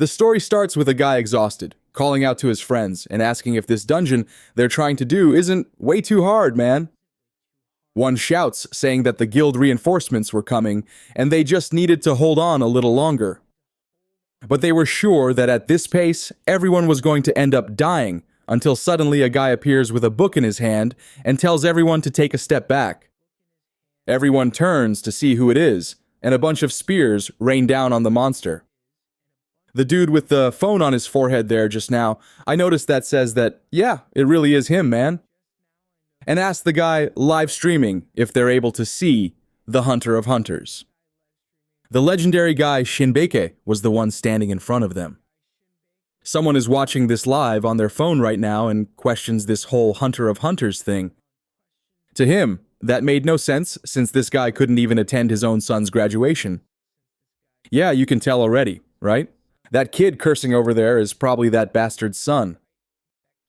The story starts with a guy exhausted, calling out to his friends and asking if this dungeon they're trying to do isn't way too hard, man. One shouts, saying that the guild reinforcements were coming and they just needed to hold on a little longer. But they were sure that at this pace, everyone was going to end up dying until suddenly a guy appears with a book in his hand and tells everyone to take a step back. Everyone turns to see who it is, and a bunch of spears rain down on the monster. The dude with the phone on his forehead there just now, I noticed that says that, yeah, it really is him, man. And asked the guy live streaming if they're able to see the Hunter of Hunters. The legendary guy Shinbeke was the one standing in front of them. Someone is watching this live on their phone right now and questions this whole Hunter of Hunters thing. To him, that made no sense since this guy couldn't even attend his own son's graduation. Yeah, you can tell already, right? That kid cursing over there is probably that bastard's son.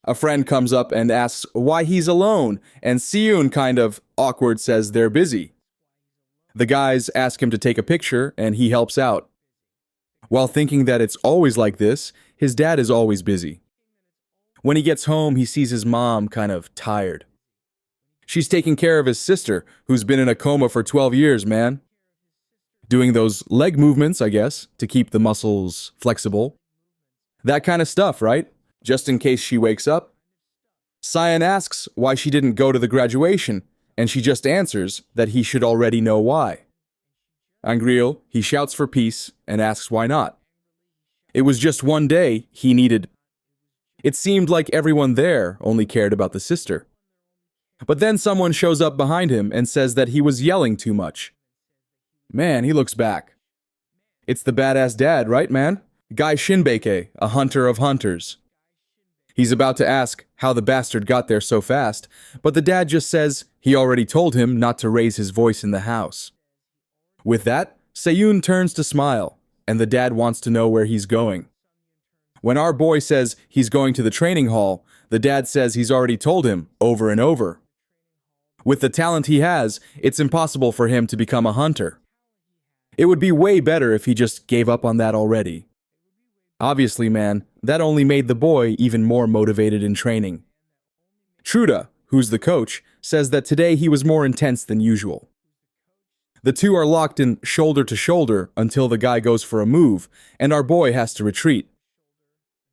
A friend comes up and asks why he's alone, and Siyun kind of awkward says they're busy. The guys ask him to take a picture, and he helps out. While thinking that it's always like this, his dad is always busy. When he gets home, he sees his mom kind of tired. She's taking care of his sister, who's been in a coma for 12 years, man. Doing those leg movements, I guess, to keep the muscles flexible. That kind of stuff, right? Just in case she wakes up. Cyan asks why she didn't go to the graduation, and she just answers that he should already know why. Angriel, he shouts for peace and asks why not. It was just one day he needed. It seemed like everyone there only cared about the sister. But then someone shows up behind him and says that he was yelling too much. Man, he looks back. It's the badass dad, right, man? Guy Shinbeke, a hunter of hunters. He's about to ask how the bastard got there so fast, but the dad just says he already told him not to raise his voice in the house. With that, Seyun turns to smile, and the dad wants to know where he's going. When our boy says he's going to the training hall, the dad says he's already told him over and over. With the talent he has, it's impossible for him to become a hunter. It would be way better if he just gave up on that already. Obviously, man, that only made the boy even more motivated in training. Truda, who's the coach, says that today he was more intense than usual. The two are locked in shoulder to shoulder until the guy goes for a move, and our boy has to retreat.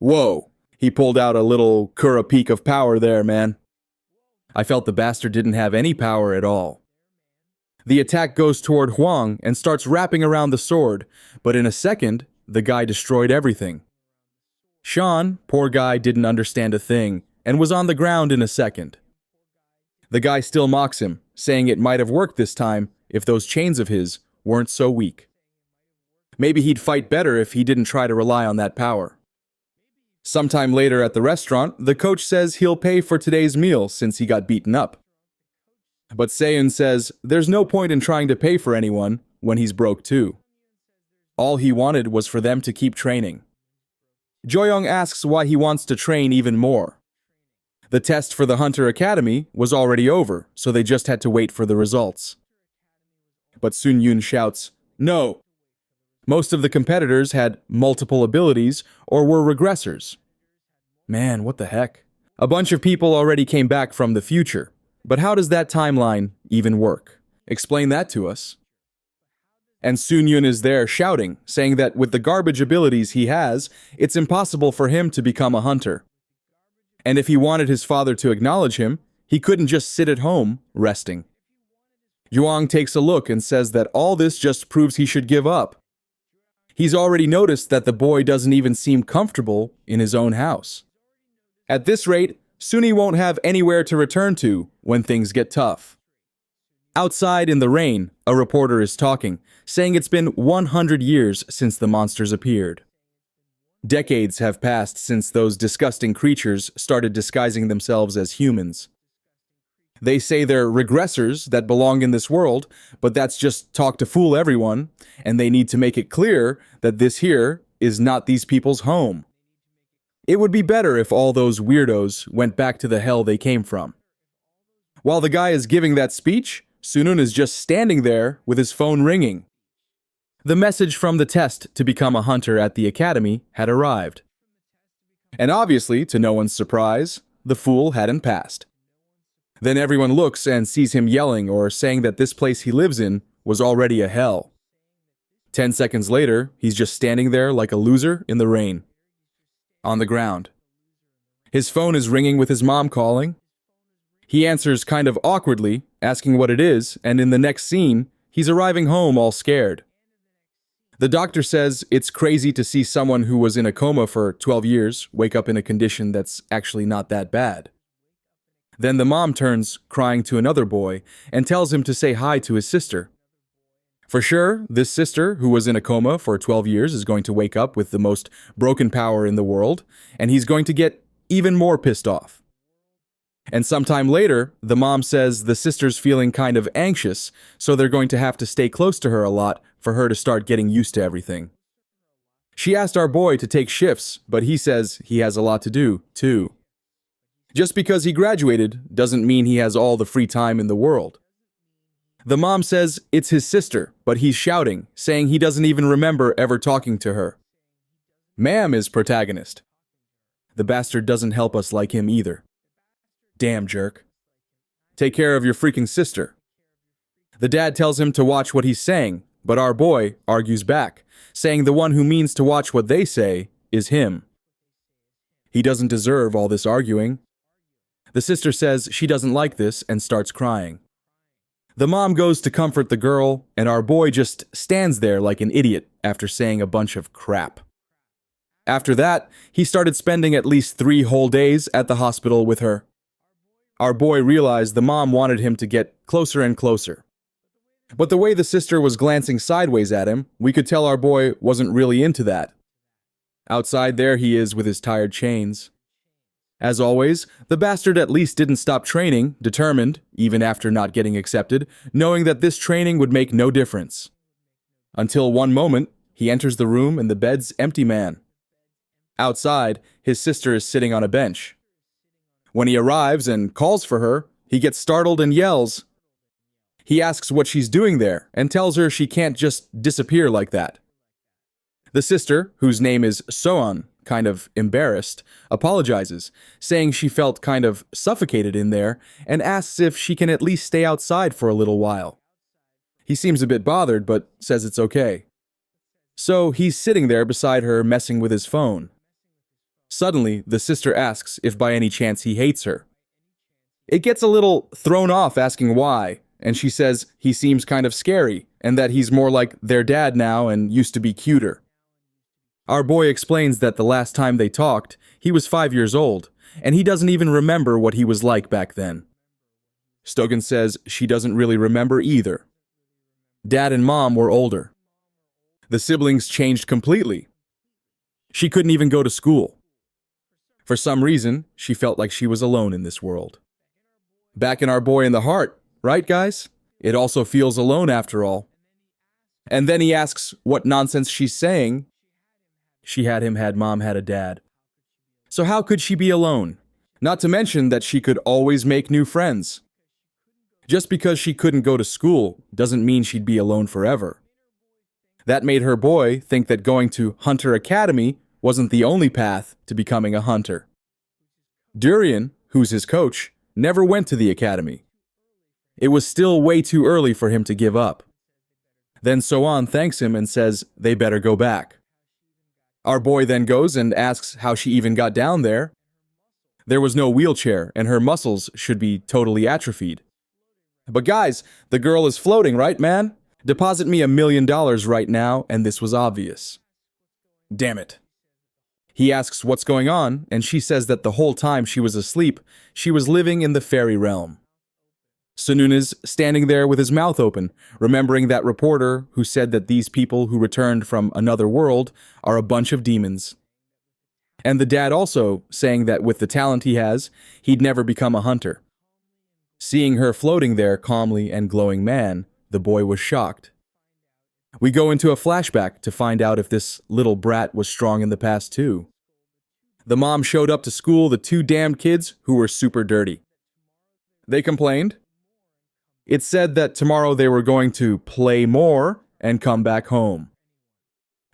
Whoa, he pulled out a little Kura peak of power there, man. I felt the bastard didn't have any power at all. The attack goes toward Huang and starts wrapping around the sword, but in a second, the guy destroyed everything. Sean, poor guy, didn't understand a thing and was on the ground in a second. The guy still mocks him, saying it might have worked this time if those chains of his weren't so weak. Maybe he'd fight better if he didn't try to rely on that power. Sometime later at the restaurant, the coach says he'll pay for today's meal since he got beaten up. But Seyun says there's no point in trying to pay for anyone when he's broke too. All he wanted was for them to keep training. Joyoung asks why he wants to train even more. The test for the Hunter Academy was already over, so they just had to wait for the results. But Sun Yun shouts, "No!" Most of the competitors had multiple abilities or were regressors. Man, what the heck? A bunch of people already came back from the future. But how does that timeline even work? Explain that to us. And Sun Yun is there shouting, saying that with the garbage abilities he has, it's impossible for him to become a hunter. And if he wanted his father to acknowledge him, he couldn't just sit at home, resting. Yuang takes a look and says that all this just proves he should give up. He's already noticed that the boy doesn't even seem comfortable in his own house. At this rate, Suni won't have anywhere to return to when things get tough. Outside in the rain, a reporter is talking, saying it's been 100 years since the monsters appeared. Decades have passed since those disgusting creatures started disguising themselves as humans. They say they're regressors that belong in this world, but that's just talk to fool everyone, and they need to make it clear that this here is not these people's home. It would be better if all those weirdos went back to the hell they came from. While the guy is giving that speech, Sunun is just standing there with his phone ringing. The message from the test to become a hunter at the academy had arrived. And obviously, to no one's surprise, the fool hadn't passed. Then everyone looks and sees him yelling or saying that this place he lives in was already a hell. 10 seconds later, he's just standing there like a loser in the rain. On the ground. His phone is ringing with his mom calling. He answers kind of awkwardly, asking what it is, and in the next scene, he's arriving home all scared. The doctor says it's crazy to see someone who was in a coma for 12 years wake up in a condition that's actually not that bad. Then the mom turns, crying to another boy, and tells him to say hi to his sister. For sure, this sister, who was in a coma for 12 years, is going to wake up with the most broken power in the world, and he's going to get even more pissed off. And sometime later, the mom says the sister's feeling kind of anxious, so they're going to have to stay close to her a lot for her to start getting used to everything. She asked our boy to take shifts, but he says he has a lot to do, too. Just because he graduated doesn't mean he has all the free time in the world. The mom says it's his sister, but he's shouting, saying he doesn't even remember ever talking to her. Ma'am is protagonist. The bastard doesn't help us like him either. Damn jerk. Take care of your freaking sister. The dad tells him to watch what he's saying, but our boy argues back, saying the one who means to watch what they say is him. He doesn't deserve all this arguing. The sister says she doesn't like this and starts crying. The mom goes to comfort the girl, and our boy just stands there like an idiot after saying a bunch of crap. After that, he started spending at least 3 whole days at the hospital with her. Our boy realized the mom wanted him to get closer and closer. But the way the sister was glancing sideways at him, we could tell our boy wasn't really into that. Outside there he is with his tired chains. As always, the bastard at least didn't stop training, determined, even after not getting accepted, knowing that this training would make no difference. Until one moment, he enters the room and the bed's empty man. Outside, his sister is sitting on a bench. When he arrives and calls for her, he gets startled and yells. He asks what she's doing there and tells her she can't just disappear like that. The sister, whose name is Soan, kind of embarrassed, apologizes, saying she felt kind of suffocated in there and asks if she can at least stay outside for a little while. He seems a bit bothered but says it's okay. So he's sitting there beside her messing with his phone. Suddenly, the sister asks if by any chance he hates her. It gets a little thrown off asking why, and she says he seems kind of scary and that he's more like their dad now and used to be cuter. Our boy explains that the last time they talked, he was 5 years old, and he doesn't even remember what he was like back then. Stogan says she doesn't really remember either. Dad and mom were older. The siblings changed completely. She couldn't even go to school. For some reason, she felt like she was alone in this world. Back in our boy in the heart, right guys? It also feels alone after all. And then he asks what nonsense she's saying. She had him, had mom, had a dad. So how could she be alone? Not to mention that she could always make new friends. Just because she couldn't go to school doesn't mean she'd be alone forever. That made her boy think that going to Hunter Academy wasn't the only path to becoming a hunter. Durian, who's his coach, never went to the academy. It was still way too early for him to give up. Then Soan thanks him and says they better go back. Our boy then goes and asks how she even got down there. There was no wheelchair, and her muscles should be totally atrophied. But guys, the girl is floating, right, man? Deposit me $1 million right now, and this was obvious. Damn it. He asks what's going on, and she says that the whole time she was asleep, she was living in the fairy realm. Sunun is standing there with his mouth open, remembering that reporter who said that these people who returned from another world are a bunch of demons. And the dad also saying that with the talent he has, he'd never become a hunter. Seeing her floating there calmly and glowing man, the boy was shocked. We go into a flashback to find out if this little brat was strong in the past too. The mom showed up to school the 2 damned kids who were super dirty. They complained. It said that tomorrow they were going to play more, and come back home.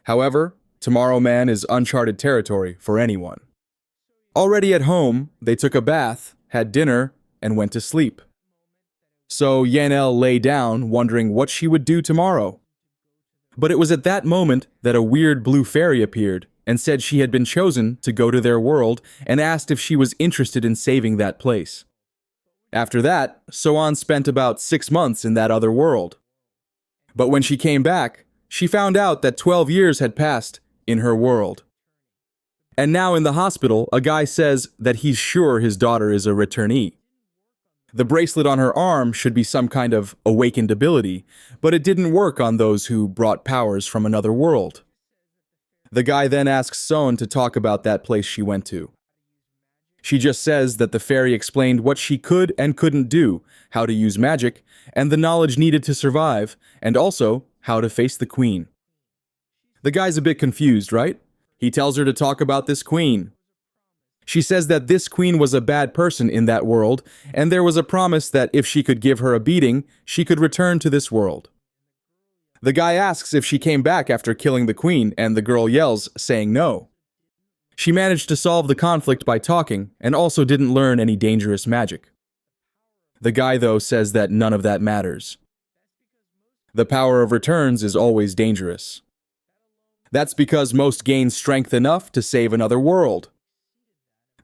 However, Tomorrow Man is uncharted territory for anyone. Already at home, they took a bath, had dinner, and went to sleep. So Yanel lay down, wondering what she would do tomorrow. But it was at that moment that a weird blue fairy appeared and said she had been chosen to go to their world and asked if she was interested in saving that place. After that, Soan spent about 6 months in that other world. But when she came back, she found out that 12 years had passed in her world. And now in the hospital, a guy says that he's sure his daughter is a returnee. The bracelet on her arm should be some kind of awakened ability, but it didn't work on those who brought powers from another world. The guy then asks Soan to talk about that place she went to. She just says that the fairy explained what she could and couldn't do, how to use magic, and the knowledge needed to survive, and also how to face the queen. The guy's a bit confused, right? He tells her to talk about this queen. She says that this queen was a bad person in that world, and there was a promise that if she could give her a beating, she could return to this world. The guy asks if she came back after killing the queen, and the girl yells, saying no. She managed to solve the conflict by talking, and also didn't learn any dangerous magic. The guy, though, says that none of that matters. The power of returns is always dangerous. That's because most gain strength enough to save another world.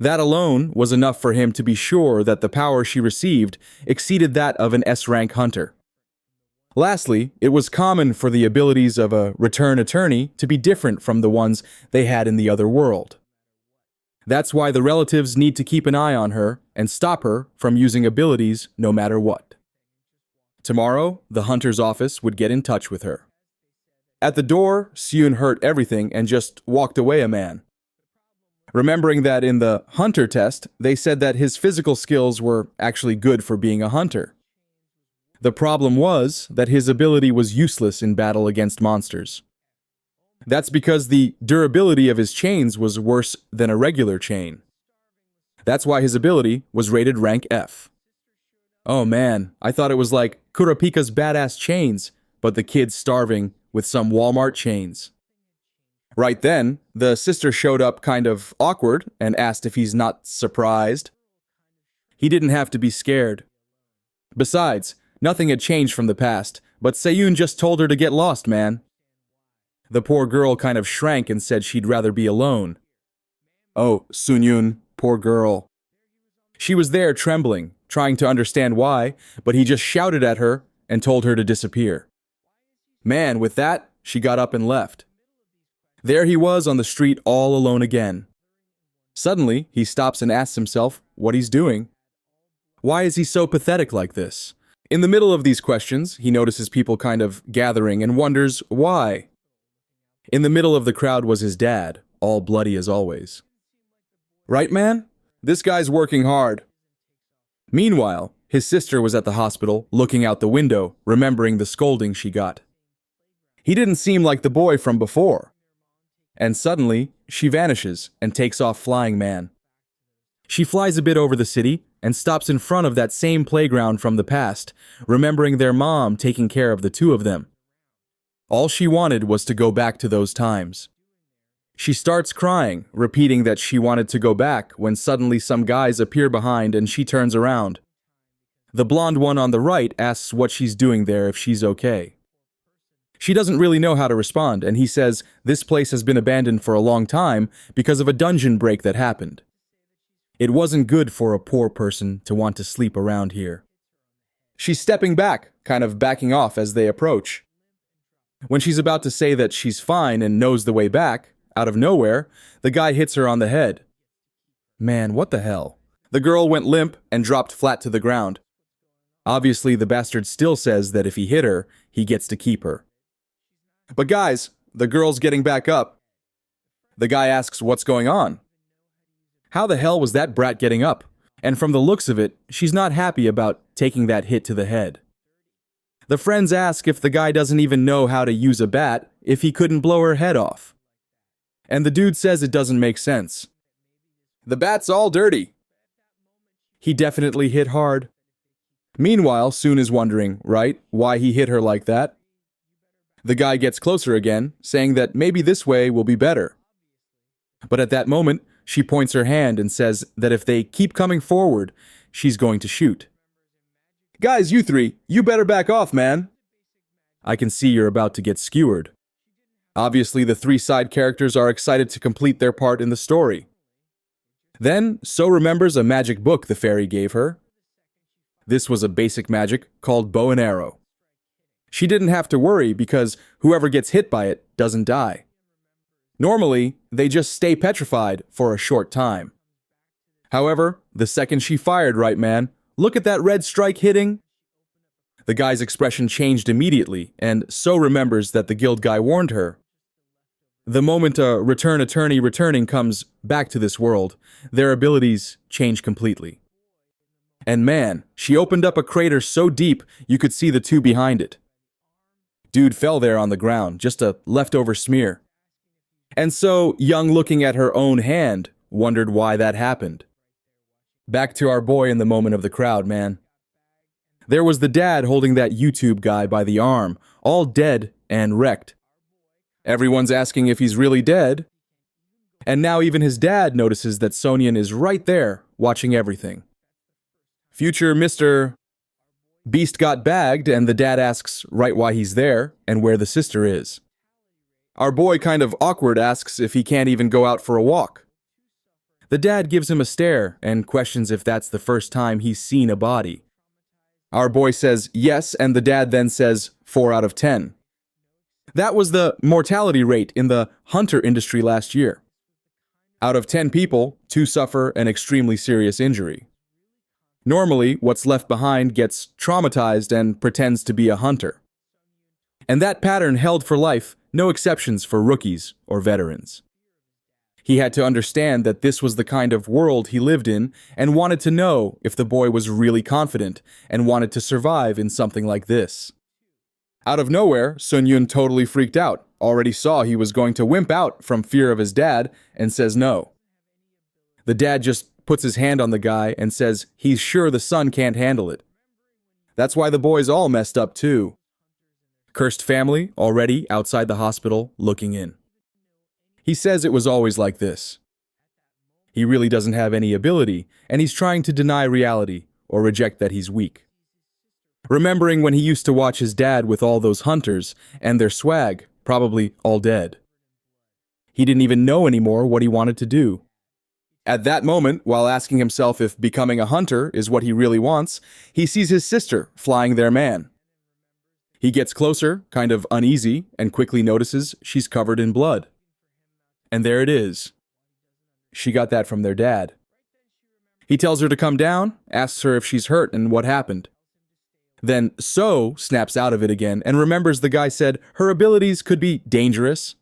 That alone was enough for him to be sure that the power she received exceeded that of an S-rank hunter. Lastly, it was common for the abilities of a return attorney to be different from the ones they had in the other world. That's why the relatives need to keep an eye on her and stop her from using abilities no matter what. Tomorrow, the hunter's office would get in touch with her. At the door, Seun heard everything and just walked away a man. Remembering that in the hunter test, they said that his physical skills were actually good for being a hunter. The problem was that his ability was useless in battle against monsters. That's because the durability of his chains was worse than a regular chain. That's why his ability was rated rank F. Oh man, I thought it was like Kurapika's badass chains, but the kid's starving with some Walmart chains. Right then, the sister showed up kind of awkward and asked if he's not surprised. He didn't have to be scared. Besides, nothing had changed from the past, but Seun just told her to get lost, man. The poor girl kind of shrank and said she'd rather be alone. Oh, Sunyun, poor girl. She was there trembling, trying to understand why, but he just shouted at her and told her to disappear. Man, with that, she got up and left. There he was on the street all alone again. Suddenly, he stops and asks himself what he's doing. Why is he so pathetic like this? In the middle of these questions, he notices people kind of gathering and wonders why. In the middle of the crowd was his dad, all bloody as always. Right, man? This guy's working hard. Meanwhile, his sister was at the hospital, looking out the window, remembering the scolding she got. He didn't seem like the boy from before. And suddenly, she vanishes and takes off flying man. She flies a bit over the city and stops in front of that same playground from the past, remembering their mom taking care of the two of them. All she wanted was to go back to those times. She starts crying, repeating that she wanted to go back when suddenly some guys appear behind and she turns around. The blonde one on the right asks what she's doing there, if she's okay. She doesn't really know how to respond, and he says this place has been abandoned for a long time because of a dungeon break that happened. It wasn't good for a poor person to want to sleep around here. She's stepping back, kind of backing off as they approach. When she's about to say that she's fine and knows the way back, out of nowhere, the guy hits her on the head. Man, what the hell? The girl went limp and dropped flat to the ground. Obviously, the bastard still says that if he hit her, he gets to keep her. But guys, the girl's getting back up. The guy asks what's going on. How the hell was that brat getting up? And from the looks of it, she's not happy about taking that hit to the head. The friends ask if the guy doesn't even know how to use a bat if he couldn't blow her head off. And the dude says it doesn't make sense. The bat's all dirty. He definitely hit hard. Meanwhile, Soon is wondering, right, why he hit her like that. The guy gets closer again, saying that maybe this way will be better. But at that moment, she points her hand and says that if they keep coming forward, she's going to shoot. Guys, you three, you better back off, man. I can see you're about to get skewered. Obviously, the three side characters are excited to complete their part in the story. Then, So remembers a magic book the fairy gave her. This was a basic magic called bow and arrow. She didn't have to worry because whoever gets hit by it doesn't die. Normally, they just stay petrified for a short time. However, the second she fired, right man, look at that red strike hitting. The guy's expression changed immediately, and So remembers that the guild guy warned her. The moment a return attorney returning comes back to this world, their abilities change completely. And man, she opened up a crater so deep you could see the two behind it. Dude fell there on the ground, just a leftover smear. And So, Young looking at her own hand, wondered why that happened. Back to our boy in the moment of the crowd, man. There was the dad holding that YouTube guy by the arm, all dead and wrecked. Everyone's asking if he's really dead. And now even his dad notices that Sonyan is right there, watching everything. Future Mr. Beast got bagged, and the dad asks right why he's there and where the sister is. Our boy kind of awkward asks if he can't even go out for a walk. The dad gives him a stare and questions if that's the first time he's seen a body. Our boy says yes, and the dad then says 4 out of 10. That was the mortality rate in the hunter industry last year. Out of 10 people, 2 suffer an extremely serious injury. Normally, what's left behind gets traumatized and pretends to be a hunter. And that pattern held for life, no exceptions for rookies or veterans. He had to understand that this was the kind of world he lived in and wanted to know if the boy was really confident and wanted to survive in something like this. Out of nowhere, Sun Yun totally freaked out, already saw he was going to wimp out from fear of his dad, and says no. The dad just puts his hand on the guy and says he's sure the son can't handle it. That's why the boy's all messed up too. Cursed family already outside the hospital looking in. He says it was always like this. He really doesn't have any ability, and he's trying to deny reality or reject that he's weak. Remembering when he used to watch his dad with all those hunters and their swag, probably all dead. He didn't even know anymore what he wanted to do. At that moment, while asking himself if becoming a hunter is what he really wants, he sees his sister flying their man. He gets closer, kind of uneasy, and quickly notices she's covered in blood. And there it is. She got that from their dad. He tells her to come down, asks her if she's hurt and what happened. Then So snaps out of it again and remembers the guy said her abilities could be dangerous.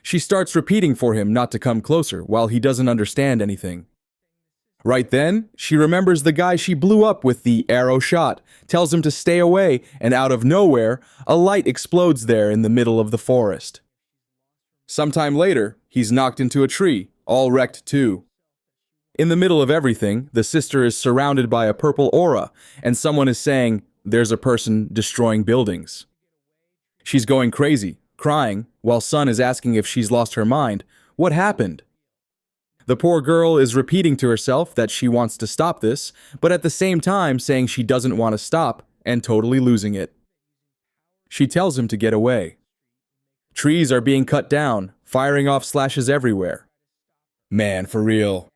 She starts repeating for him not to come closer while he doesn't understand anything. Right then, she remembers the guy she blew up with the arrow shot, tells him to stay away, and out of nowhere, a light explodes there in the middle of the forest. Sometime later, he's knocked into a tree, all wrecked too. In the middle of everything, the sister is surrounded by a purple aura, and someone is saying, "There's a person destroying buildings." She's going crazy, crying, while Sun is asking if she's lost her mind. What happened? The poor girl is repeating to herself that she wants to stop this, but at the same time saying she doesn't want to stop and totally losing it. She tells him to get away. Trees are being cut down, firing off slashes everywhere. Man, for real.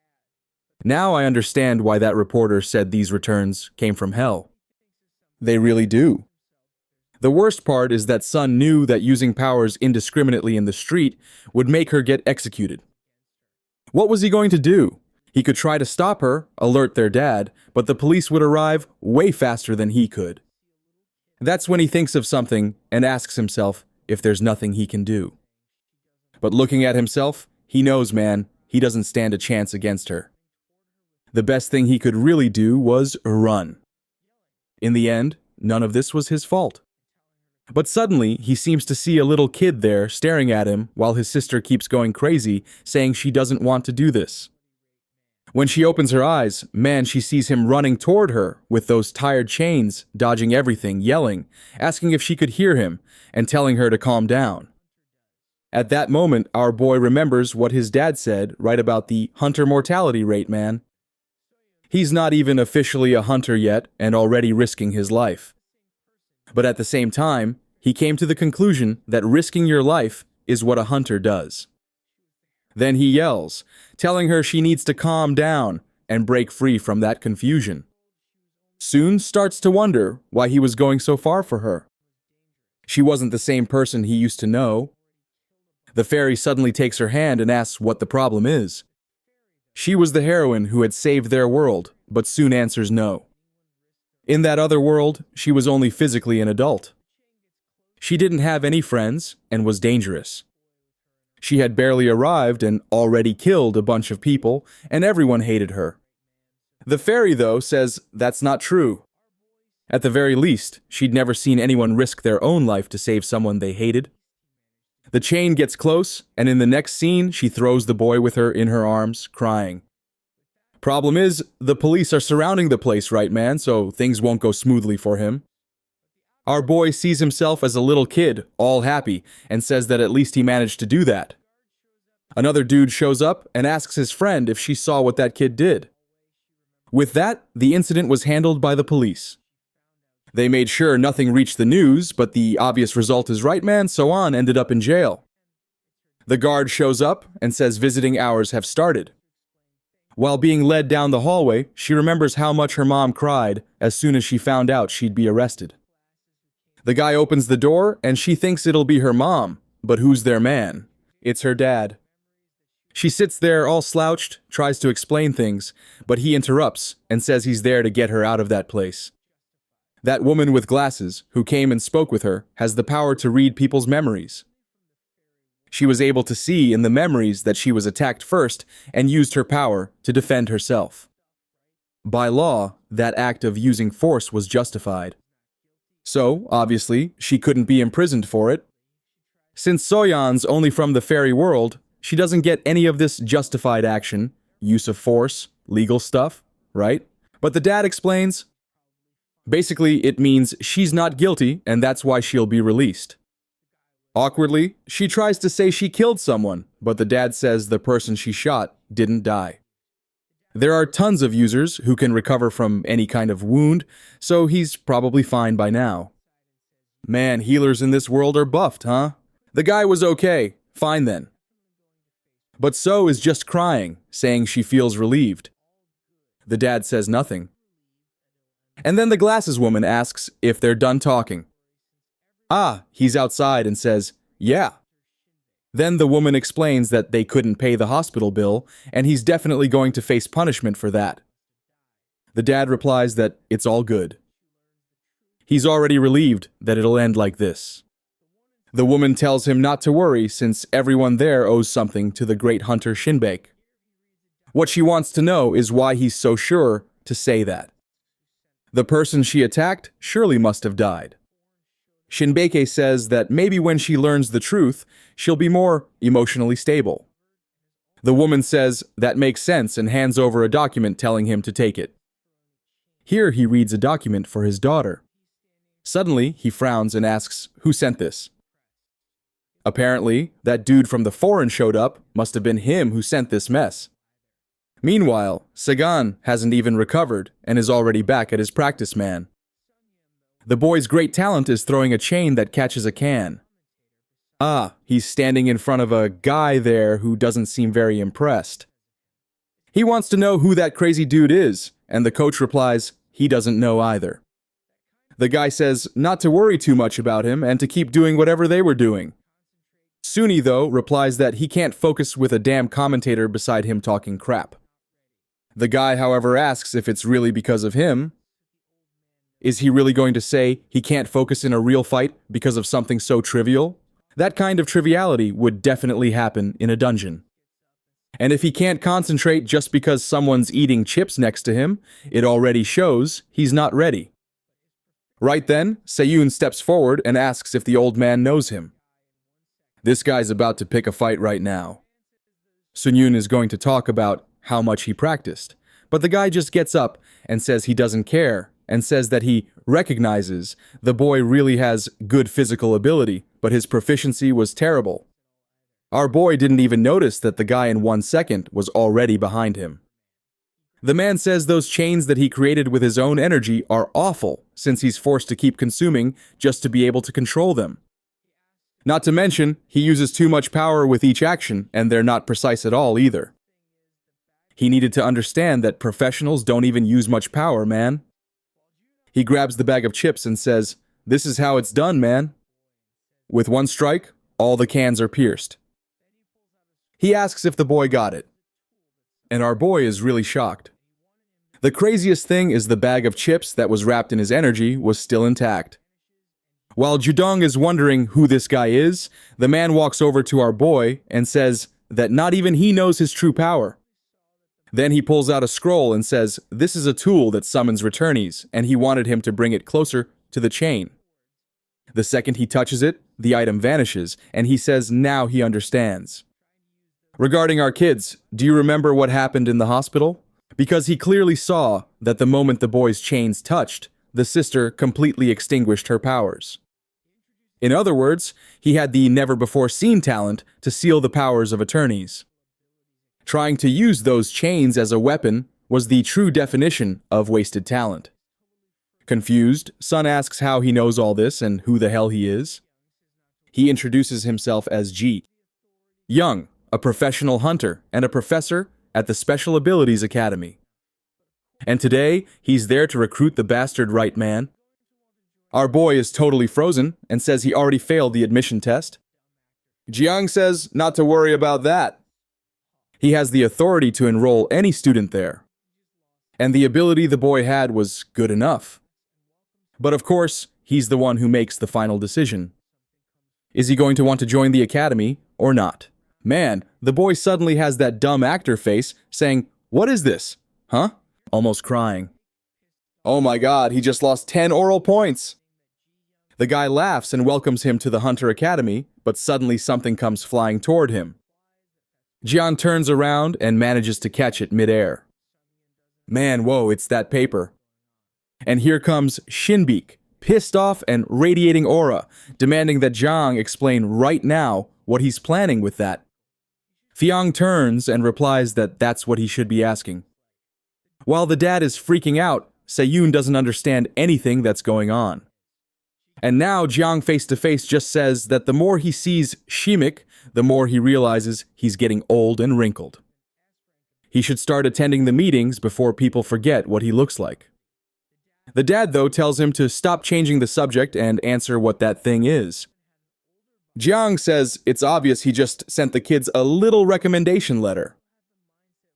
Now I understand why that reporter said these returns came from hell. They really do. The worst part is that Sun knew that using powers indiscriminately in the street would make her get executed. What was he going to do? He could try to stop her, alert their dad, but the police would arrive way faster than he could. That's when he thinks of something and asks himself if there's nothing he can do. But looking at himself, he knows, man, he doesn't stand a chance against her. The best thing he could really do was run. In the end, none of this was his fault. But suddenly, he seems to see a little kid there staring at him while his sister keeps going crazy, saying she doesn't want to do this. When she opens her eyes, man, she sees him running toward her with those tired chains, dodging everything, yelling, asking if she could hear him, and telling her to calm down. At that moment, our boy remembers what his dad said right about the hunter mortality rate, man. He's not even officially a hunter yet and already risking his life. But at the same time, he came to the conclusion that risking your life is what a hunter does. Then he yells, telling her she needs to calm down and break free from that confusion. Soon starts to wonder why he was going so far for her. She wasn't the same person he used to know. The fairy suddenly takes her hand and asks what the problem is. She was the heroine who had saved their world, but soon answers no. In that other world, she was only physically an adult. She didn't have any friends and was dangerous. She had barely arrived and already killed a bunch of people, and everyone hated her. The fairy, though, says that's not true. At the very least, she'd never seen anyone risk their own life to save someone they hated. The chain gets close, and in the next scene, she throws the boy with her in her arms, crying. Problem is, the police are surrounding the place, right, man, so things won't go smoothly for him. Our boy sees himself as a little kid, all happy, and says that at least he managed to do that. Another dude shows up and asks his friend if she saw what that kid did. With that, the incident was handled by the police. They made sure nothing reached the news, but the obvious result is right, man, so on ended up in jail. The guard shows up and says visiting hours have started. While being led down the hallway, she remembers how much her mom cried as soon as she found out she'd be arrested. The guy opens the door and she thinks it'll be her mom, but who's their man? It's her dad. She sits there all slouched, tries to explain things, but he interrupts and says he's there to get her out of that place. That woman with glasses, who came and spoke with her, has the power to read people's memories. She was able to see in the memories that she was attacked first and used her power to defend herself. By law, that act of using force was justified. So, obviously, she couldn't be imprisoned for it. Since Soyeon's only from the fairy world, she doesn't get any of this justified action, use of force, legal stuff, right? But the dad explains, basically, it means she's not guilty and that's why she'll be released. Awkwardly, she tries to say she killed someone, but the dad says the person she shot didn't die. There are tons of users who can recover from any kind of wound, so he's probably fine by now. Man, healers in this world are buffed, huh? The guy was okay, fine then. But So is just crying, saying she feels relieved. The dad says nothing. And then the glasses woman asks if they're done talking. He's outside and says, yeah. Then the woman explains that they couldn't pay the hospital bill, and he's definitely going to face punishment for that. The dad replies that it's all good. He's already relieved that it'll end like this. The woman tells him not to worry since everyone there owes something to the great hunter Shinbei. What she wants to know is why he's so sure to say that. The person she attacked surely must have died. Shinbei says that maybe when she learns the truth, she'll be more emotionally stable. The woman says that makes sense and hands over a document telling him to take it. Here he reads a document for his daughter. Suddenly, he frowns and asks who sent this. Apparently, that dude from the foreign showed up, must have been him who sent this mess. Meanwhile, Sagan hasn't even recovered and is already back at his practice man. The boy's great talent is throwing a chain that catches a can. He's standing in front of a guy there who doesn't seem very impressed. He wants to know who that crazy dude is, and the coach replies he doesn't know either. The guy says not to worry too much about him and to keep doing whatever they were doing. Suni, though, replies that he can't focus with a damn commentator beside him talking crap. The guy, however, asks if it's really because of him. Is he really going to say he can't focus in a real fight because of something so trivial? That kind of triviality would definitely happen in a dungeon. And if he can't concentrate just because someone's eating chips next to him, it already shows he's not ready. Right then, Seyun steps forward and asks if the old man knows him. This guy's about to pick a fight right now. Sunyun is going to talk about how much he practiced. But the guy just gets up and says he doesn't care, and says that he recognizes the boy really has good physical ability, but his proficiency was terrible. Our boy didn't even notice that the guy in 1 second was already behind him. The man says those chains that he created with his own energy are awful, since he's forced to keep consuming just to be able to control them. Not to mention, he uses too much power with each action, and they're not precise at all either. He needed to understand that professionals don't even use much power, man. He grabs the bag of chips and says, "This is how it's done, man." With one strike, all the cans are pierced. He asks if the boy got it, and our boy is really shocked. The craziest thing is the bag of chips that was wrapped in his energy was still intact. While Judong is wondering who this guy is, the man walks over to our boy and says that not even he knows his true power. Then he pulls out a scroll and says this is a tool that summons returnees, and he wanted him to bring it closer to the chain. The second he touches it, the item vanishes, and he says now he understands. Regarding our kids, do you remember what happened in the hospital? Because he clearly saw that the moment the boy's chains touched, the sister completely extinguished her powers. In other words, he had the never-before-seen talent to seal the powers of attorneys. Trying to use those chains as a weapon was the true definition of wasted talent. Confused, Sun asks how he knows all this and who the hell he is. He introduces himself as Ji Young, a professional hunter and a professor at the Special Abilities Academy. And today, he's there to recruit the bastard right man. Our boy is totally frozen and says he already failed the admission test. Jiang says not to worry about that. He has the authority to enroll any student there. And the ability the boy had was good enough. But of course, he's the one who makes the final decision. Is he going to want to join the academy or not? Man, the boy suddenly has that dumb actor face saying, "What is this? Huh?" Almost crying. Oh my god, he just lost 10 oral points. The guy laughs and welcomes him to the Hunter Academy, but suddenly something comes flying toward him. Jian turns around and manages to catch it midair. Man, whoa, it's that paper. And here comes Shinbeak, pissed off and radiating aura, demanding that Jiang explain right now what he's planning with that. Fiang turns and replies that that's what he should be asking. While the dad is freaking out, Seyun doesn't understand anything that's going on. And now Jiang face-to-face just says that the more he sees Shimik, the more he realizes he's getting old and wrinkled. He should start attending the meetings before people forget what he looks like. The dad, though, tells him to stop changing the subject and answer what that thing is. Jiang says it's obvious he just sent the kids a little recommendation letter.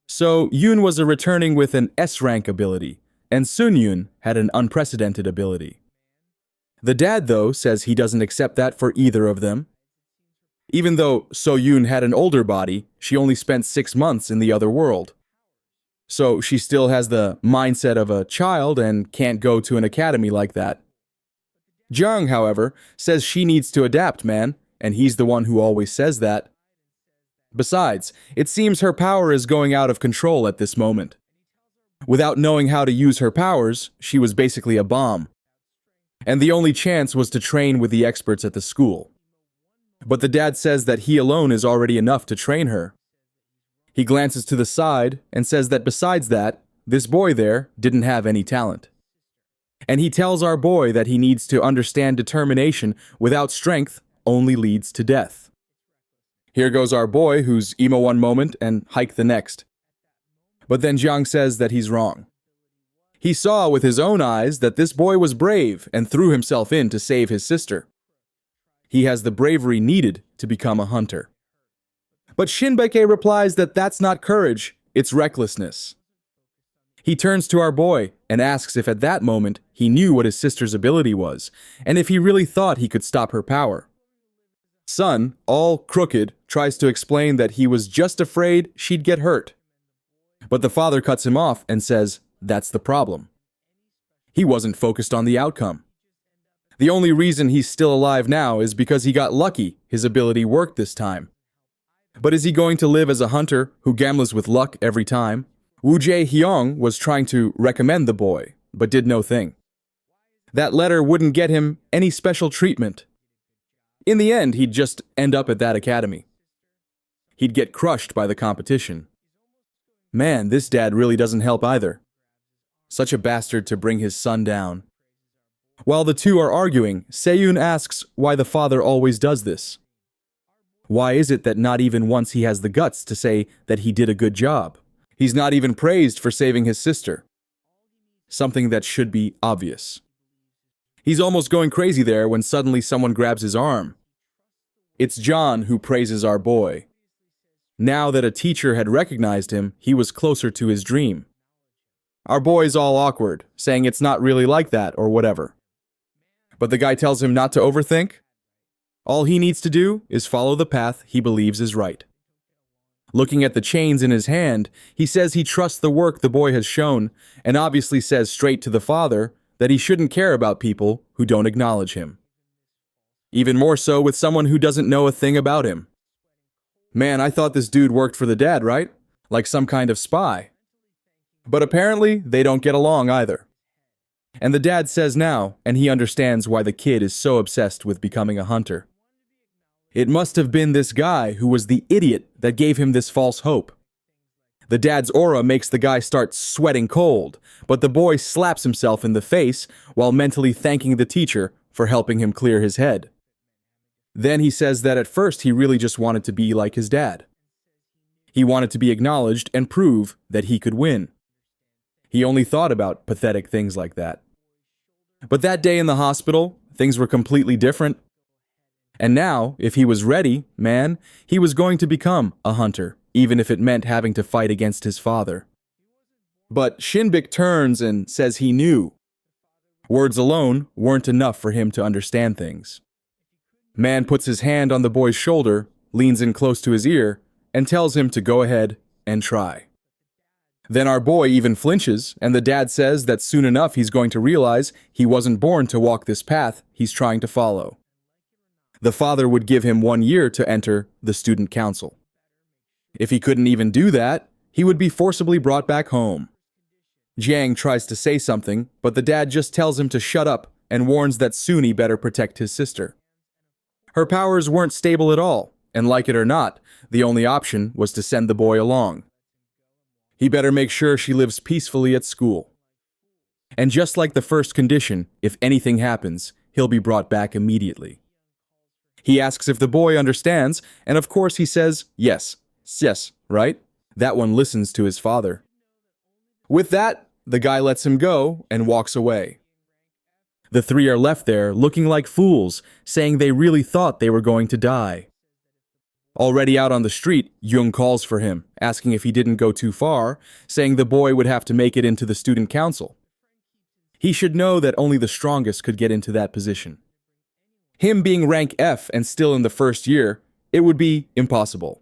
So Yoon was a returning with an S-rank ability, and Sun Yoon had an unprecedented ability. The dad, though, says he doesn't accept that for either of them. Even though So Yoon had an older body, she only spent 6 months in the other world. So she still has the mindset of a child and can't go to an academy like that. Jiang, however, says she needs to adapt, man, and he's the one who always says that. Besides, it seems her power is going out of control at this moment. Without knowing how to use her powers, she was basically a bomb. And the only chance was to train with the experts at the school. But the dad says that he alone is already enough to train her. He glances to the side and says that besides that, this boy there didn't have any talent. And he tells our boy that he needs to understand determination without strength only leads to death. Here goes our boy, who's emo one moment and hike the next. But then Jiang says that he's wrong. He saw with his own eyes that this boy was brave and threw himself in to save his sister. He has the bravery needed to become a hunter. But Shinbeke replies that that's not courage, it's recklessness. He turns to our boy and asks if at that moment he knew what his sister's ability was, and if he really thought he could stop her power. Sun, all crooked, tries to explain that he was just afraid she'd get hurt. But the father cuts him off and says that's the problem. He wasn't focused on the outcome. The only reason he's still alive now is because he got lucky his ability worked this time. But is he going to live as a hunter who gambles with luck every time? Woo Jae-hyung was trying to recommend the boy, but did no thing. That letter wouldn't get him any special treatment. In the end, he'd just end up at that academy. He'd get crushed by the competition. Man, this dad really doesn't help either. Such a bastard to bring his son down. While the two are arguing, Seyun asks why the father always does this. Why is it that not even once he has the guts to say that he did a good job? He's not even praised for saving his sister. Something that should be obvious. He's almost going crazy there when suddenly someone grabs his arm. It's John who praises our boy. Now that a teacher had recognized him, he was closer to his dream. Our boy's all awkward, saying it's not really like that or whatever. But the guy tells him not to overthink. All he needs to do is follow the path he believes is right. Looking at the chains in his hand, he says he trusts the work the boy has shown, and obviously says straight to the father that he shouldn't care about people who don't acknowledge him. Even more so with someone who doesn't know a thing about him. Man, I thought this dude worked for the dad, right? Like some kind of spy. But apparently, they don't get along either. And the dad says now, and he understands why the kid is so obsessed with becoming a hunter. It must have been this guy who was the idiot that gave him this false hope. The dad's aura makes the guy start sweating cold, but the boy slaps himself in the face while mentally thanking the teacher for helping him clear his head. Then he says that at first he really just wanted to be like his dad. He wanted to be acknowledged and prove that he could win. He only thought about pathetic things like that. But that day in the hospital, things were completely different. And now, if he was ready, man, he was going to become a hunter, even if it meant having to fight against his father. But Shinbik turns and says he knew. Words alone weren't enough for him to understand things. Man puts his hand on the boy's shoulder, leans in close to his ear, and tells him to go ahead and try. Then our boy even flinches, and the dad says that soon enough he's going to realize he wasn't born to walk this path he's trying to follow. The father would give him 1 year to enter the student council. If he couldn't even do that, he would be forcibly brought back home. Jiang tries to say something, but the dad just tells him to shut up and warns that soon he better protect his sister. Her powers weren't stable at all, and like it or not, the only option was to send the boy along. He better make sure she lives peacefully at school. And just like the first condition, if anything happens, he'll be brought back immediately. He asks if the boy understands, and of course he says, yes, right? That one listens to his father. With that, the guy lets him go and walks away. The three are left there looking like fools, saying they really thought they were going to die. Already out on the street, Jung calls for him, asking if he didn't go too far, saying the boy would have to make it into the student council. He should know that only the strongest could get into that position. Him being rank F and still in the first year, it would be impossible.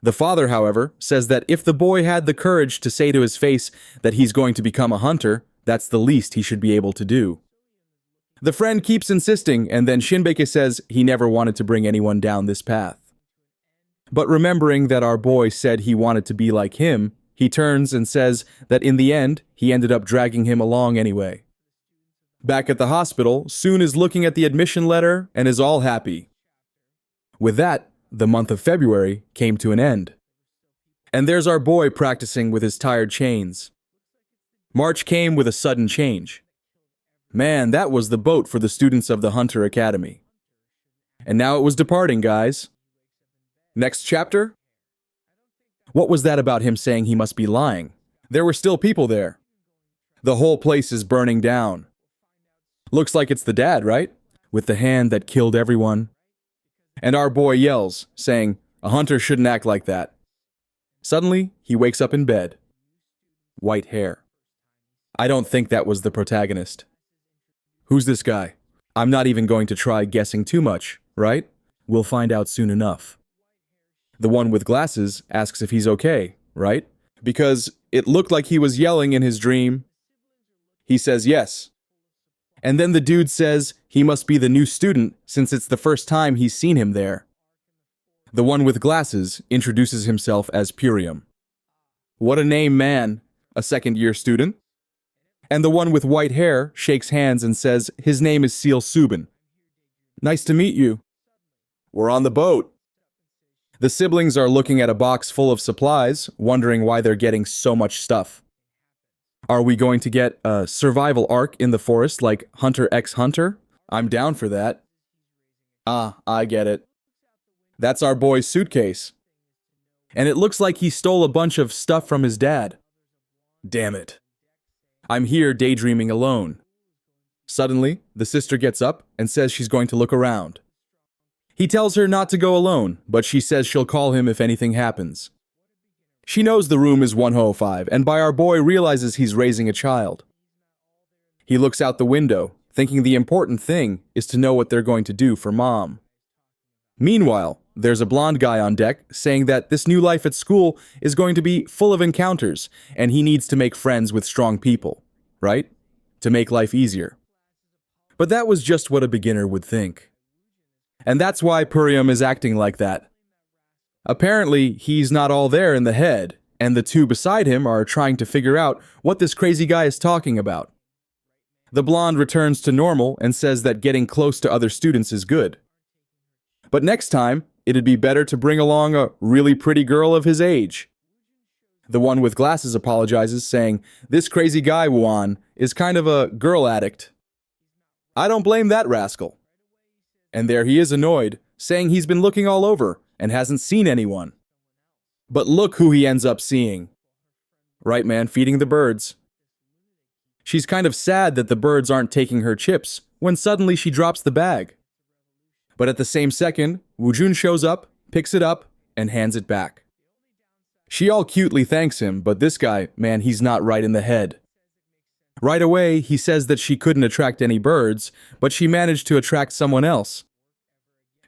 The father, however, says that if the boy had the courage to say to his face that he's going to become a hunter, that's the least he should be able to do. The friend keeps insisting, and then Shinbeke says he never wanted to bring anyone down this path. But remembering that our boy said he wanted to be like him, he turns and says that in the end, he ended up dragging him along anyway. Back at the hospital, Soon is looking at the admission letter and is all happy. With that, the month of February came to an end. And there's our boy practicing with his tired chains. March came with a sudden change. Man, that was the boat for the students of the Hunter Academy. And now it was departing, guys. Next chapter? What was that about him saying he must be lying? There were still people there. The whole place is burning down. Looks like it's the dad, right? With the hand that killed everyone. And our boy yells, saying, "A hunter shouldn't act like that." Suddenly, he wakes up in bed. White hair. I don't think that was the protagonist. Who's this guy? I'm not even going to try guessing too much, right? We'll find out soon enough. The one with glasses asks if he's okay, right? Because it looked like he was yelling in his dream. He says yes. And then the dude says he must be the new student since it's the first time he's seen him there. The one with glasses introduces himself as Purium. What a name, man, a second-year student. And the one with white hair shakes hands and says his name is Seal Subin. Nice to meet you. We're on the boat. The siblings are looking at a box full of supplies, wondering why they're getting so much stuff. Are we going to get a survival arc in the forest like Hunter x Hunter? I'm down for that. Ah, I get it. That's our boy's suitcase. And it looks like he stole a bunch of stuff from his dad. Damn it. I'm here daydreaming alone. Suddenly, the sister gets up and says she's going to look around. He tells her not to go alone, but she says she'll call him if anything happens. She knows the room is 105, and by our boy realizes he's raising a child. He looks out the window, thinking the important thing is to know what they're going to do for mom. Meanwhile, there's a blonde guy on deck saying that this new life at school is going to be full of encounters, and he needs to make friends with strong people, right? To make life easier. But that was just what a beginner would think. And that's why Purium is acting like that. Apparently, he's not all there in the head, and the two beside him are trying to figure out what this crazy guy is talking about. The blonde returns to normal and says that getting close to other students is good. But next time, it'd be better to bring along a really pretty girl of his age. The one with glasses apologizes, saying, "This crazy guy, Wuan, is kind of a girl addict." I don't blame that rascal. And there he is annoyed, saying he's been looking all over and hasn't seen anyone. But look who he ends up seeing. Right, man, feeding the birds. She's kind of sad that the birds aren't taking her chips when suddenly she drops the bag. But at the same second, Woojun shows up, picks it up, and hands it back. She all cutely thanks him, but this guy, man, he's not right in the head. Right away, he says that she couldn't attract any birds, but she managed to attract someone else.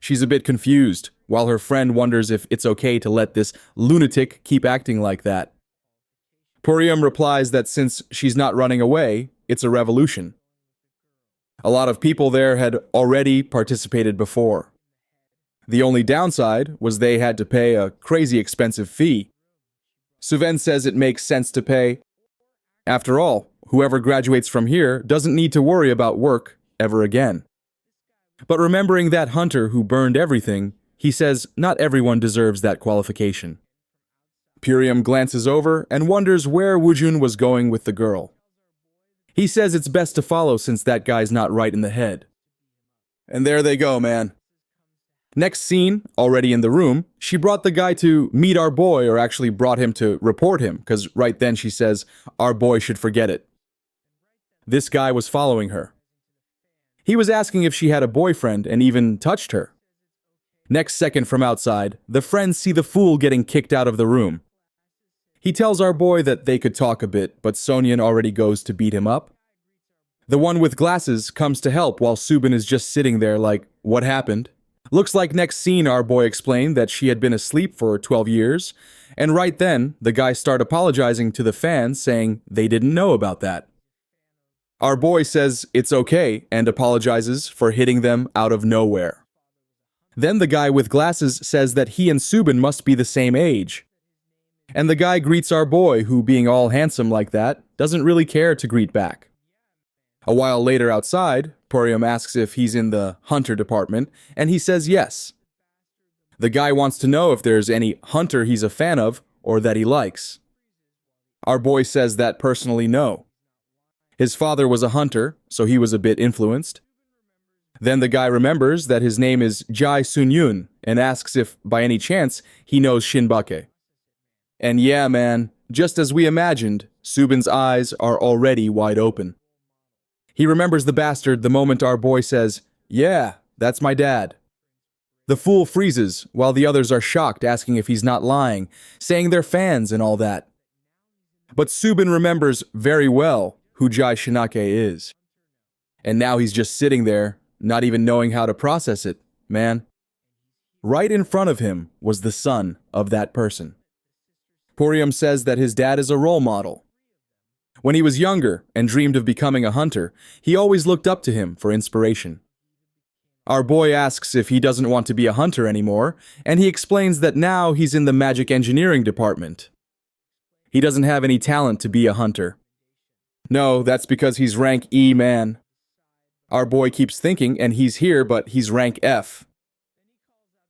She's a bit confused, while her friend wonders if it's okay to let this lunatic keep acting like that. Purium replies that since she's not running away, it's a revolution. A lot of people there had already participated before. The only downside was they had to pay a crazy expensive fee. Suven says it makes sense to pay. After all, whoever graduates from here doesn't need to worry about work ever again. But remembering that hunter who burned everything, he says not everyone deserves that qualification. Purium glances over and wonders where Woojun was going with the girl. He says it's best to follow since that guy's not right in the head. And there they go, man. Next scene, already in the room, she brought the guy to meet our boy, or actually brought him to report him, because right then she says, our boy should forget it. This guy was following her. He was asking if she had a boyfriend and even touched her. Next second from outside, the friends see the fool getting kicked out of the room. He tells our boy that they could talk a bit, but Sonyeon already goes to beat him up. The one with glasses comes to help while Subin is just sitting there like, what happened? Looks like next scene our boy explained that she had been asleep for 12 years, and right then, the guys start apologizing to the fans saying they didn't know about that. Our boy says it's okay and apologizes for hitting them out of nowhere. Then the guy with glasses says that he and Subin must be the same age. And the guy greets our boy, who, being all handsome like that, doesn't really care to greet back. A while later outside, Purium asks if he's in the hunter department, and he says yes. The guy wants to know if there's any hunter he's a fan of or that he likes. Our boy says that personally no. His father was a hunter, so he was a bit influenced. Then the guy remembers that his name is Jai Sun-yoon and asks if, by any chance, he knows Shinbake. And yeah, man, just as we imagined, Subin's eyes are already wide open. He remembers the bastard the moment our boy says, "Yeah, that's my dad." The fool freezes, while the others are shocked, asking if he's not lying, saying they're fans and all that. But Subin remembers very well who Jai Shinake is. And now he's just sitting there, not even knowing how to process it, man. Right in front of him was the son of that person. Purium says that his dad is a role model. When he was younger and dreamed of becoming a hunter, he always looked up to him for inspiration. Our boy asks if he doesn't want to be a hunter anymore, and he explains that now he's in the magic engineering department. He doesn't have any talent to be a hunter. No, that's because he's rank E, man. Our boy keeps thinking, and he's here, but he's rank F.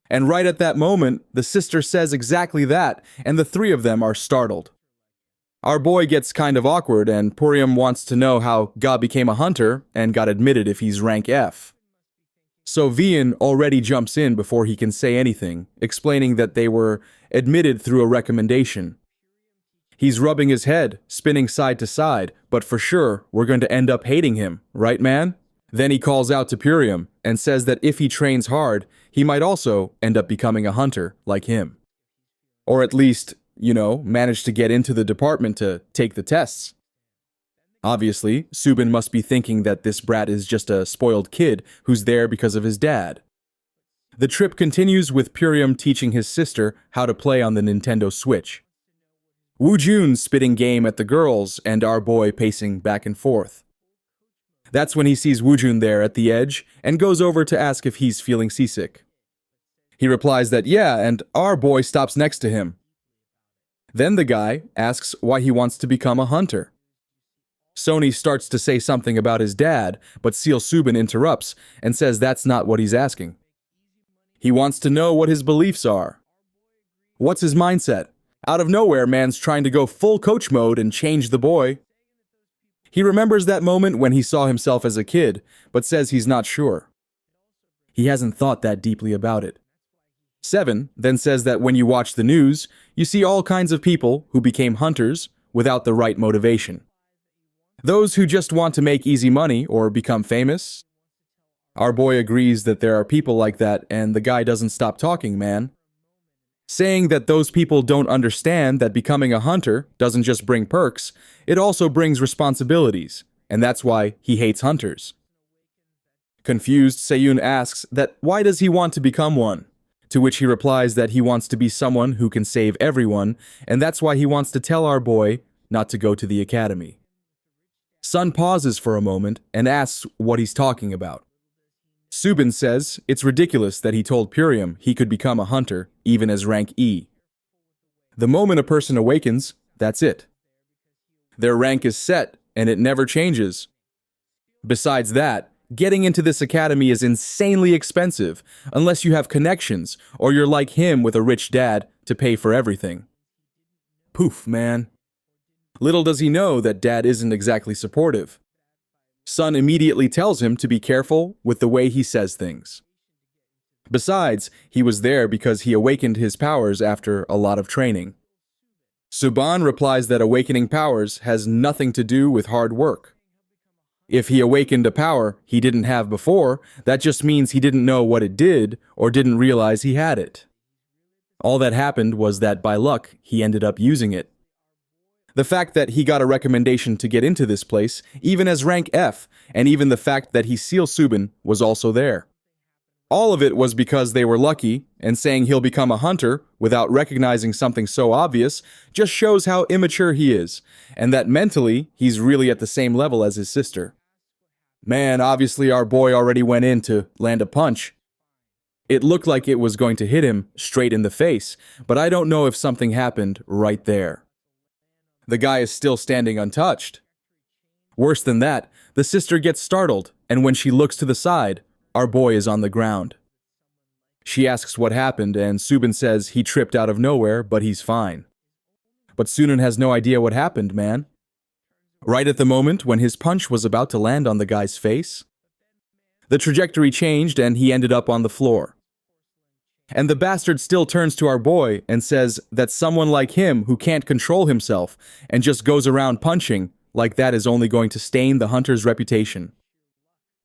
And right at that moment, the sister says exactly that, and the three of them are startled. Our boy gets kind of awkward, and Purium wants to know how God became a hunter and got admitted if he's rank F. So Vian already jumps in before he can say anything, explaining that they were admitted through a recommendation. He's rubbing his head, spinning side to side, but for sure, we're going to end up hating him, right, man? Then he calls out to Purium and says that if he trains hard, he might also end up becoming a hunter like him. Or at least, manage to get into the department to take the tests. Obviously, Subin must be thinking that this brat is just a spoiled kid who's there because of his dad. The trip continues with Purium teaching his sister how to play on the Nintendo Switch. Woo Jun spitting game at the girls and our boy pacing back and forth. That's when he sees Woo Jun there at the edge and goes over to ask if he's feeling seasick. He replies that yeah, and our boy stops next to him. Then the guy asks why he wants to become a hunter. Sony starts to say something about his dad, but Seal Subin interrupts and says that's not what he's asking. He wants to know what his beliefs are. What's his mindset? Out of nowhere, man's trying to go full coach mode and change the boy. He remembers that moment when he saw himself as a kid, but says he's not sure. He hasn't thought that deeply about it. 7 then says that when you watch the news, you see all kinds of people who became hunters without the right motivation. Those who just want to make easy money or become famous. Our boy agrees that there are people like that, and the guy doesn't stop talking, man. Saying that those people don't understand that becoming a hunter doesn't just bring perks, it also brings responsibilities, and that's why he hates hunters. Confused, Seyun asks that why does he want to become one? To which he replies that he wants to be someone who can save everyone, and that's why he wants to tell our boy not to go to the academy. Sun pauses for a moment and asks what he's talking about. Subin says it's ridiculous that he told Purium he could become a hunter even as rank E. The moment a person awakens, that's it. Their rank is set and it never changes. Besides that, getting into this academy is insanely expensive unless you have connections or you're like him with a rich dad to pay for everything. Poof, man. Little does he know that dad isn't exactly supportive. Sun immediately tells him to be careful with the way he says things. Besides, he was there because he awakened his powers after a lot of training. Suban replies that awakening powers has nothing to do with hard work. If he awakened a power he didn't have before, that just means he didn't know what it did or didn't realize he had it. All that happened was that by luck he ended up using it. The fact that he got a recommendation to get into this place, even as rank F, and even the fact that he Seal Subin was also there. All of it was because they were lucky, and saying he'll become a hunter without recognizing something so obvious just shows how immature he is, and that mentally he's really at the same level as his sister. Man, obviously our boy already went in to land a punch. It looked like it was going to hit him straight in the face, but I don't know if something happened right there. The guy is still standing untouched. Worse than that, the sister gets startled, and when she looks to the side, our boy is on the ground. She asks what happened, and Subin says he tripped out of nowhere, but he's fine. But Sunan has no idea what happened, man. Right at the moment when his punch was about to land on the guy's face, the trajectory changed and he ended up on the floor. And the bastard still turns to our boy and says that someone like him who can't control himself and just goes around punching like that is only going to stain the hunter's reputation.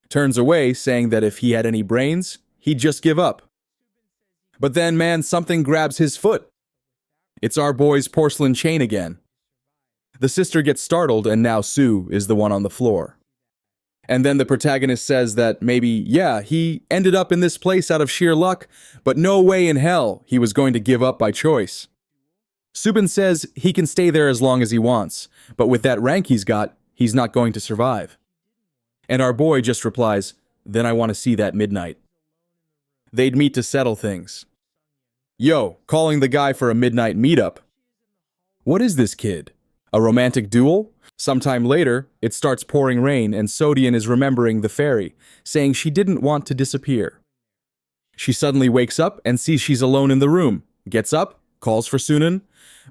Turns away, saying that if he had any brains, he'd just give up. But then, man, something grabs his foot. It's our boy's porcelain chain again. The sister gets startled and now Sue is the one on the floor. And then the protagonist says that maybe, yeah, he ended up in this place out of sheer luck, but no way in hell he was going to give up by choice. Subin says he can stay there as long as he wants, but with that rank he's got, he's not going to survive. And our boy just replies, then I want to see that midnight. they'd meet to settle things. Yo, calling the guy for a midnight meetup. What is this kid? A romantic duel? Sometime later, it starts pouring rain and Sodian is remembering the fairy, saying she didn't want to disappear. She suddenly wakes up and sees she's alone in the room, gets up, calls for Sunan,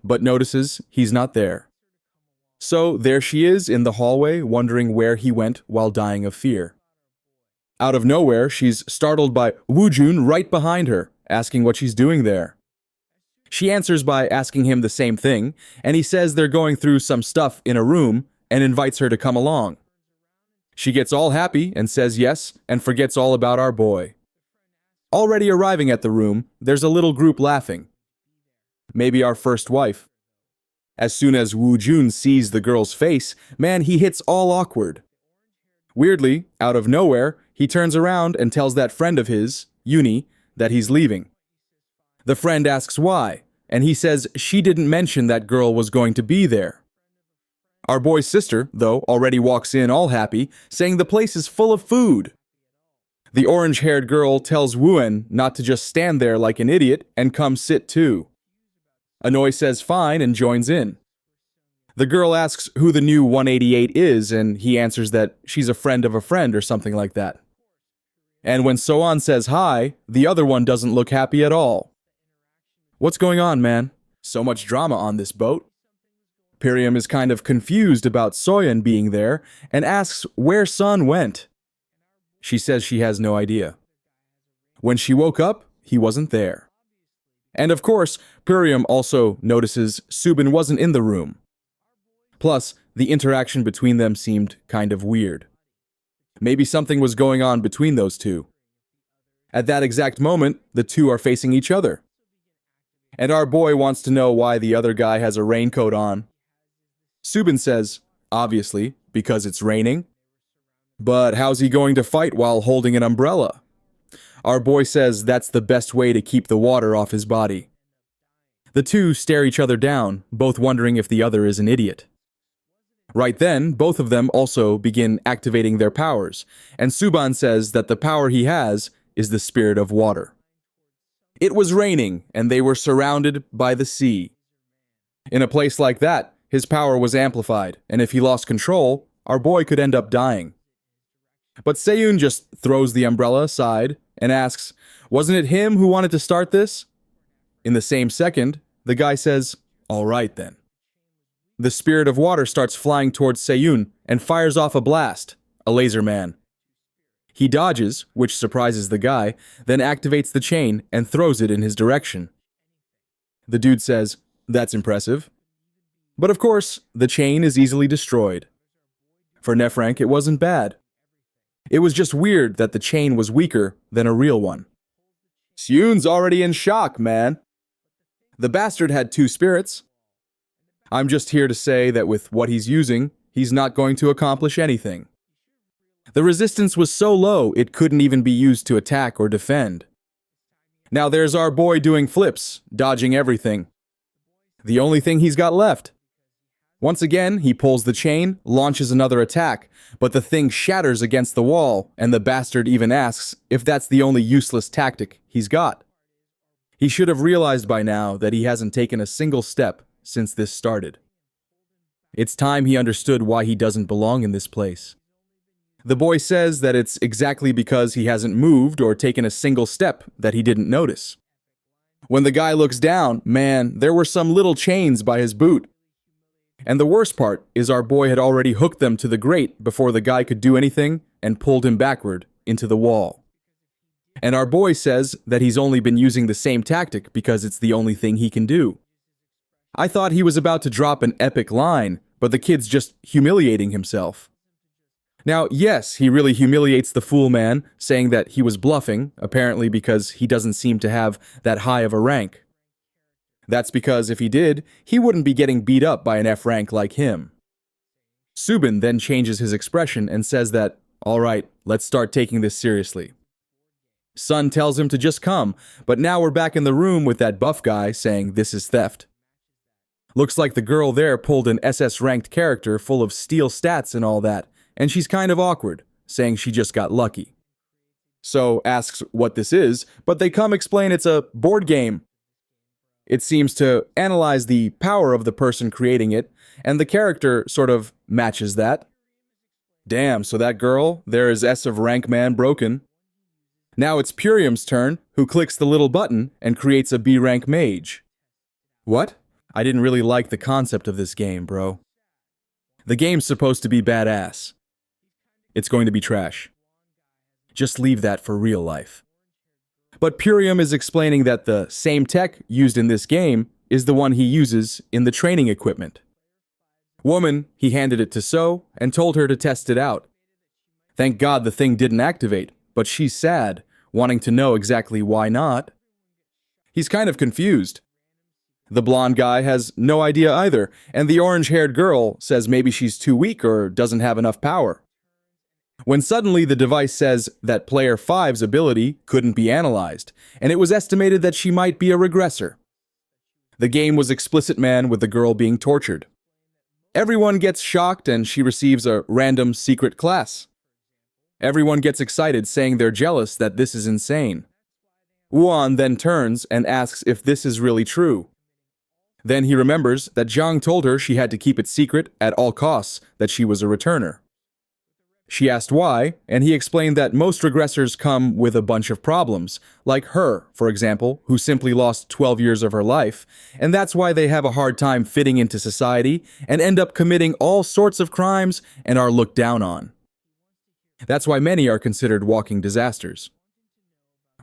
but notices he's not there. So there she is in the hallway, wondering where he went while dying of fear. Out of nowhere, she's startled by Woojun right behind her, asking what she's doing there. She answers by asking him the same thing, and he says they're going through some stuff in a room and invites her to come along. She gets all happy and says yes and forgets all about our boy. Already arriving at the room, there's a little group laughing. Maybe our first wife. As soon as Woo Jun sees the girl's face, man, he hits all awkward. Weirdly, out of nowhere, he turns around and tells that friend of his, Uni, that he's leaving. The friend asks why, and he says she didn't mention that girl was going to be there. Our boy's sister, though, already walks in all happy, saying the place is full of food. The orange-haired girl tells Wuen not to just stand there like an idiot and come sit too. Anoy says fine and joins in. The girl asks who the new 188 is, and he answers that she's a friend of a friend or something like that. And when Soan says hi, the other one doesn't look happy at all. What's going on, man? So much drama on this boat. Piriam is kind of confused about Soyeon being there and asks where Sun went. She says she has no idea. When she woke up, he wasn't there. And of course, Piriam also notices Subin wasn't in the room. Plus, the interaction between them seemed kind of weird. Maybe something was going on between those two. At that exact moment, the two are facing each other. And our boy wants to know why the other guy has a raincoat on. Subin says, obviously, because it's raining. But how's he going to fight while holding an umbrella? Our boy says that's the best way to keep the water off his body. The two stare each other down, both wondering if the other is an idiot. Right then, both of them also begin activating their powers, and Suban says that the power he has is the spirit of water. It was raining, and they were surrounded by the sea. In a place like that, his power was amplified, and if he lost control, our boy could end up dying. But Seyun just throws the umbrella aside and asks, wasn't it him who wanted to start this? In the same second, the guy says, all right then. The spirit of water starts flying towards Seyun and fires off a blast, a laser man. He dodges, which surprises the guy, then activates the chain and throws it in his direction. The dude says, that's impressive. But of course, the chain is easily destroyed. For Nefrank, it wasn't bad. It was just weird that the chain was weaker than a real one. Seun's already in shock, man. The bastard had two spirits. I'm just here to say that with what he's using, he's not going to accomplish anything. The resistance was so low, it couldn't even be used to attack or defend. Now there's our boy doing flips, dodging everything. The only thing he's got left. Once again, he pulls the chain, launches another attack, but the thing shatters against the wall, and the bastard even asks if that's the only useless tactic he's got. He should have realized by now that he hasn't taken a single step since this started. It's time he understood why he doesn't belong in this place. The boy says that it's exactly because he hasn't moved or taken a single step that he didn't notice. When the guy looks down, man, there were some little chains by his boot. And the worst part is our boy had already hooked them to the grate before the guy could do anything and pulled him backward into the wall. And our boy says that he's only been using the same tactic because it's the only thing he can do. I thought he was about to drop an epic line, but the kid's just humiliating himself. Now, yes, he really humiliates the fool man, saying that he was bluffing, apparently because he doesn't seem to have that high of a rank. That's because if he did, he wouldn't be getting beat up by an F rank like him. Subin then changes his expression and says that, all right, let's start taking this seriously. Sun tells him to just come, but now we're back in the room with that buff guy saying this is theft. Looks like the girl there pulled an SS-ranked character full of steel stats and all that, and she's kind of awkward, saying she just got lucky. So asks what this is, but they come explain it's a board game. It seems to analyze the power of the person creating it, and the character sort of matches that. Damn, so that girl, there is S of rank man broken. Now it's Purium's turn, who clicks the little button and creates a B rank mage. What? I didn't really like the concept of this game, bro. The game's supposed to be badass. It's going to be trash. Just leave that for real life. But Purium is explaining that the same tech used in this game is the one he uses in the training equipment. Woman, he handed it to So and told her to test it out. Thank God the thing didn't activate, but she's sad, wanting to know exactly why not. He's kind of confused. The blonde guy has no idea either, and the orange-haired girl says maybe she's too weak or doesn't have enough power. When suddenly the device says that player 5's ability couldn't be analyzed, and it was estimated that she might be a regressor. The game was explicit, man, with the girl being tortured. Everyone gets shocked and she receives a random secret class. Everyone gets excited, saying they're jealous that this is insane. Wuan then turns and asks if this is really true. Then he remembers that Zhang told her she had to keep it secret at all costs that she was a returner. She asked why, and he explained that most regressors come with a bunch of problems, like her, for example, who simply lost 12 years of her life, and that's why they have a hard time fitting into society and end up committing all sorts of crimes and are looked down on. That's why many are considered walking disasters.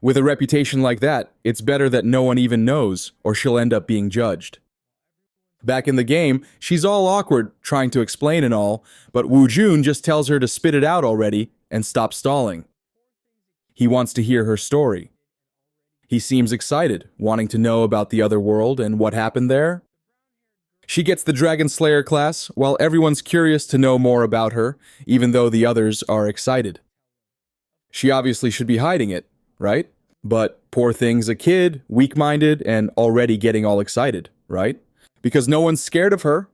With a reputation like that, it's better that no one even knows, or she'll end up being judged. Back in the game, she's all awkward, trying to explain and all, but Wu Jun just tells her to spit it out already and stop stalling. He wants to hear her story. He seems excited, wanting to know about the other world and what happened there. She gets the Dragon Slayer class, while everyone's curious to know more about her, even though the others are excited. She obviously should be hiding it, right? But poor thing's a kid, weak-minded, and already getting all excited, right? Because no one's scared of her.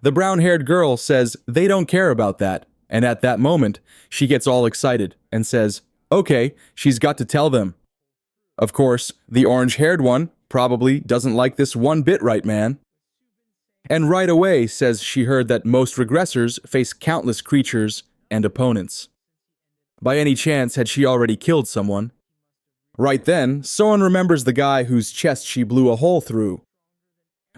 The brown-haired girl says they don't care about that, and at that moment, she gets all excited and says, okay, she's got to tell them. Of course, the orange-haired one probably doesn't like this one bit, right, man? And right away says she heard that most regressors face countless creatures and opponents. By any chance had she already killed someone? Right then, Soen remembers the guy whose chest she blew a hole through.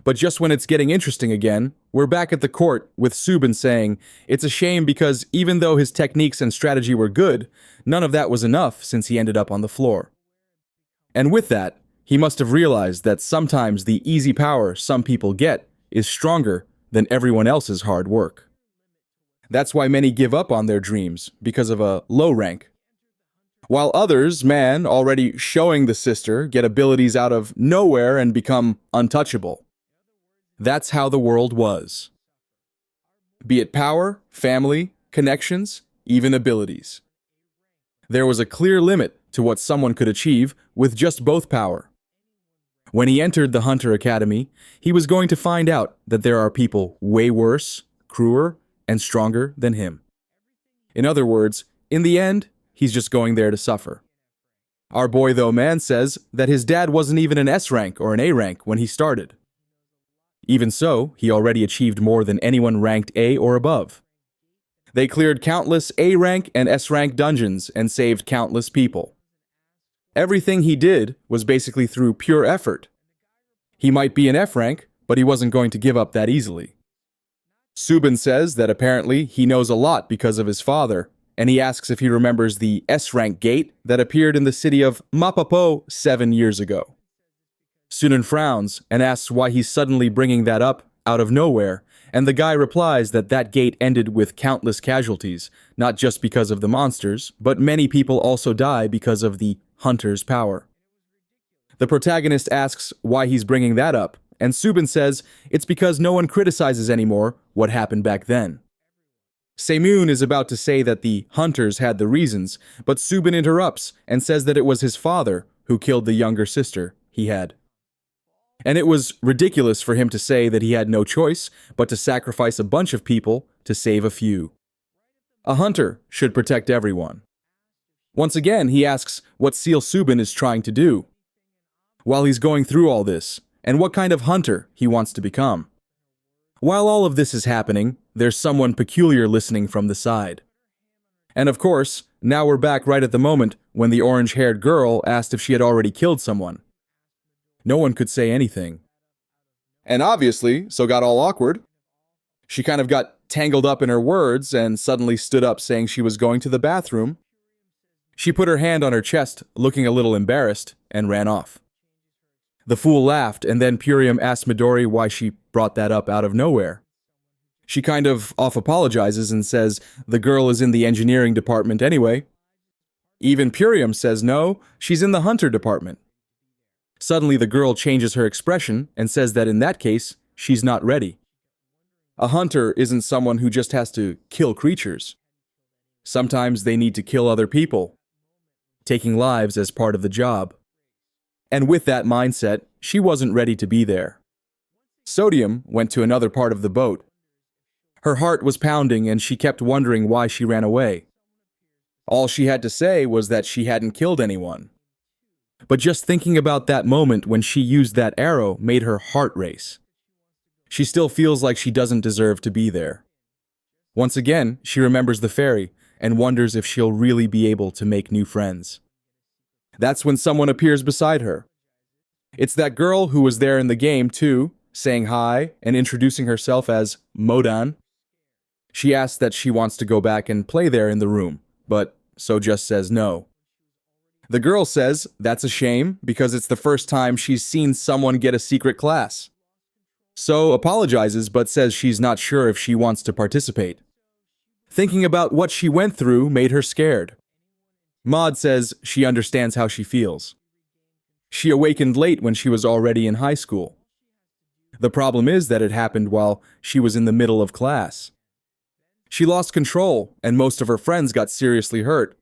But just when it's getting interesting again, we're back at the court with Subin saying it's a shame because even though his techniques and strategy were good, none of that was enough since he ended up on the floor. And with that, he must have realized that sometimes the easy power some people get is stronger than everyone else's hard work. That's why many give up on their dreams because of a low rank. While others, man, already showing the sister, get abilities out of nowhere and become untouchable. That's how the world was. Be it power, family, connections, even abilities. There was a clear limit to what someone could achieve with just both power. When he entered the Hunter Academy, he was going to find out that there are people way worse, crueler, and stronger than him. In other words, in the end, he's just going there to suffer. Our boy, though, man, says that his dad wasn't even an S rank or an A rank when he started. Even so, he already achieved more than anyone ranked A or above. They cleared countless A rank and S rank dungeons and saved countless people. Everything he did was basically through pure effort. He might be an F rank, but he wasn't going to give up that easily. Subin says that apparently he knows a lot because of his father, and he asks if he remembers the S rank gate that appeared in the city of Mapapo 7 years ago. Sunan frowns and asks why he's suddenly bringing that up out of nowhere, and the guy replies that that gate ended with countless casualties, not just because of the monsters, but many people also die because of the hunter's power. The protagonist asks why he's bringing that up, and Subin says it's because no one criticizes anymore what happened back then. Seymoon is about to say that the hunters had the reasons, but Subin interrupts and says that it was his father who killed the younger sister he had. And it was ridiculous for him to say that he had no choice but to sacrifice a bunch of people to save a few. A hunter should protect everyone. Once again, he asks what Seal Subin is trying to do while he's going through all this, and what kind of hunter he wants to become. While all of this is happening, there's someone peculiar listening from the side. And of course, now we're back right at the moment when the orange-haired girl asked if she had already killed someone. No one could say anything. And obviously, so got all awkward. She kind of got tangled up in her words and suddenly stood up saying she was going to the bathroom. She put her hand on her chest, looking a little embarrassed, and ran off. The fool laughed, and then Purium asked Midori why she brought that up out of nowhere. She kind of off-apologizes and says the girl is in the engineering department anyway. Even Purium says no, she's in the hunter department. Suddenly the girl changes her expression and says that in that case, she's not ready. A hunter isn't someone who just has to kill creatures. Sometimes they need to kill other people, taking lives as part of the job. And with that mindset, she wasn't ready to be there. Sodium went to another part of the boat. Her heart was pounding and she kept wondering why she ran away. All she had to say was that she hadn't killed anyone. But just thinking about that moment when she used that arrow made her heart race. She still feels like she doesn't deserve to be there. Once again, she remembers the fairy and wonders if she'll really be able to make new friends. That's when someone appears beside her. It's that girl who was there in the game too, saying hi and introducing herself as Modan. She asks that she wants to go back and play there in the room, but So just says no. The girl says that's a shame because it's the first time she's seen someone get a secret class. So apologizes but says she's not sure if she wants to participate. Thinking about what she went through made her scared. Maud says she understands how she feels. She awakened late when she was already in high school. The problem is that it happened while she was in the middle of class. She lost control and most of her friends got seriously hurt.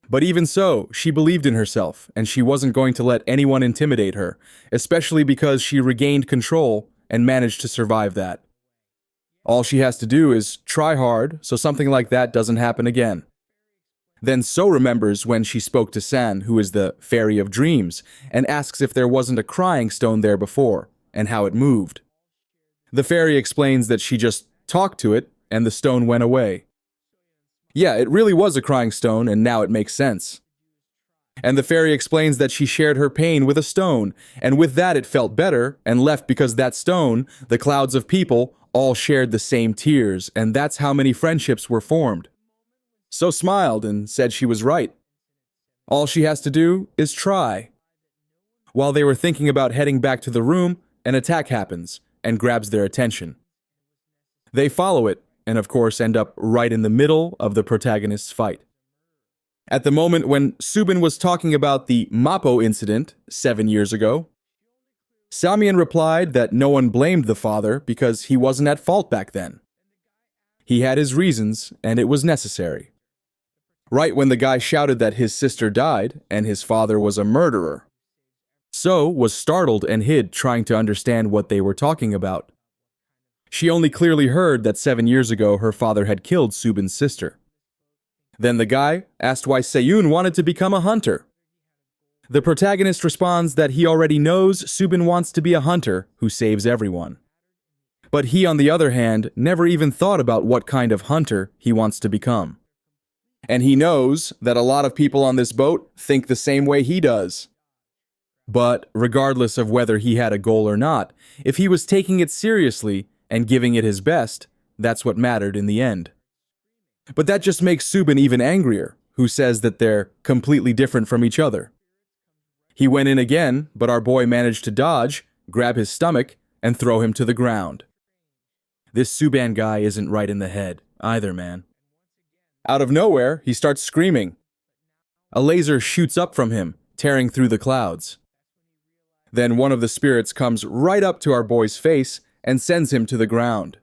But even so, she believed in herself and she wasn't going to let anyone intimidate her, especially because she regained control and managed to survive that. All she has to do is try hard so something like that doesn't happen again. Then So remembers when she spoke to San, who is the Fairy of Dreams, and asks if there wasn't a crying stone there before, and how it moved. The fairy explains that she just talked to it, and the stone went away. Yeah, it really was a crying stone, and now it makes sense. And the fairy explains that she shared her pain with a stone, and with that it felt better, and left because that stone, the clouds of people, all shared the same tears, and that's how many friendships were formed. So smiled and said she was right. All she has to do is try. While they were thinking about heading back to the room, an attack happens and grabs their attention. They follow it, and of course end up right in the middle of the protagonist's fight. At the moment when Subin was talking about the Mappo incident 7 years ago, Samian replied that no one blamed the father because he wasn't at fault back then. He had his reasons, and it was necessary. Right when the guy shouted that his sister died and his father was a murderer. So was startled and hid, trying to understand what they were talking about. She only clearly heard that 7 years ago her father had killed Subin's sister. Then the guy asked why Seiyun wanted to become a hunter. The protagonist responds that he already knows Subin wants to be a hunter who saves everyone. But he, on the other hand, never even thought about what kind of hunter he wants to become. And he knows that a lot of people on this boat think the same way he does. But regardless of whether he had a goal or not, if he was taking it seriously and giving it his best, that's what mattered in the end. But that just makes Subin even angrier, who says that they're completely different from each other. He went in again, but our boy managed to dodge, grab his stomach, and throw him to the ground. This Suban guy isn't right in the head either, man. Out of nowhere, he starts screaming. A laser shoots up from him, tearing through the clouds. Then one of the spirits comes right up to our boy's face and sends him to the ground.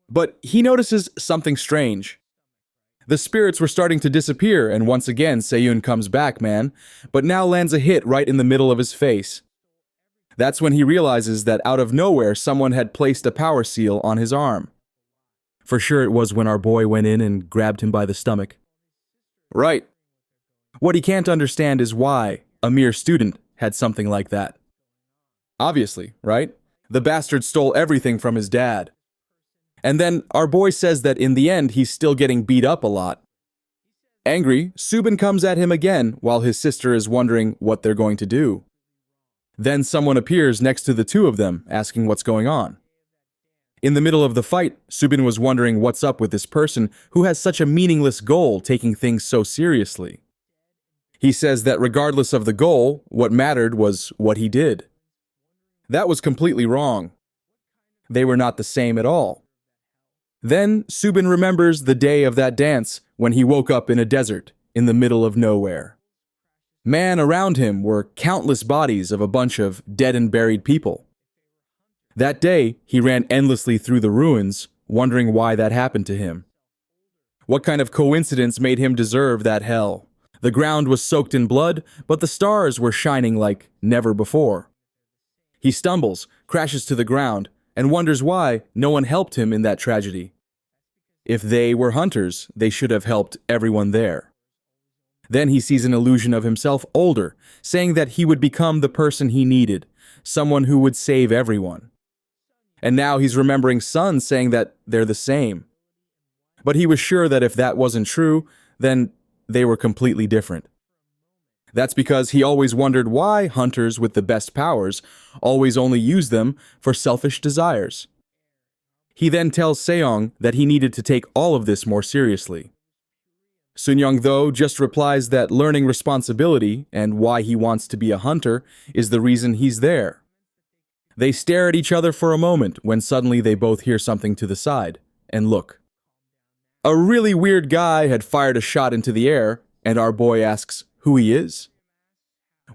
But he notices something strange. The spirits were starting to disappear, and once again Seiyun comes back, man, but now lands a hit right in the middle of his face. That's when he realizes that out of nowhere someone had placed a power seal on his arm. For sure it was when our boy went in and grabbed him by the stomach. Right. What he can't understand is why a mere student had something like that. Obviously, right? The bastard stole everything from his dad. And then our boy says that in the end he's still getting beat up a lot. Angry, Subin comes at him again while his sister is wondering what they're going to do. Then someone appears next to the two of them, asking what's going on. In the middle of the fight, Subin was wondering what's up with this person who has such a meaningless goal, taking things so seriously. He says that regardless of the goal, what mattered was what he did. That was completely wrong. They were not the same at all. Then Subin remembers the day of that dance when he woke up in a desert in the middle of nowhere. Man, around him were countless bodies of a bunch of dead and buried people. That day, he ran endlessly through the ruins, wondering why that happened to him. What kind of coincidence made him deserve that hell? The ground was soaked in blood, but the stars were shining like never before. He stumbles, crashes to the ground, and wonders why no one helped him in that tragedy. If they were hunters, they should have helped everyone there. Then he sees an illusion of himself older, saying that he would become the person he needed, someone who would save everyone. And now he's remembering Sun saying that they're the same. But he was sure that if that wasn't true, then they were completely different. That's because he always wondered why hunters with the best powers always only use them for selfish desires. He then tells Seong that he needed to take all of this more seriously. Sunyoung, though, just replies that learning responsibility and why he wants to be a hunter is the reason he's there. They stare at each other for a moment when suddenly they both hear something to the side and look. A really weird guy had fired a shot into the air, and our boy asks who he is.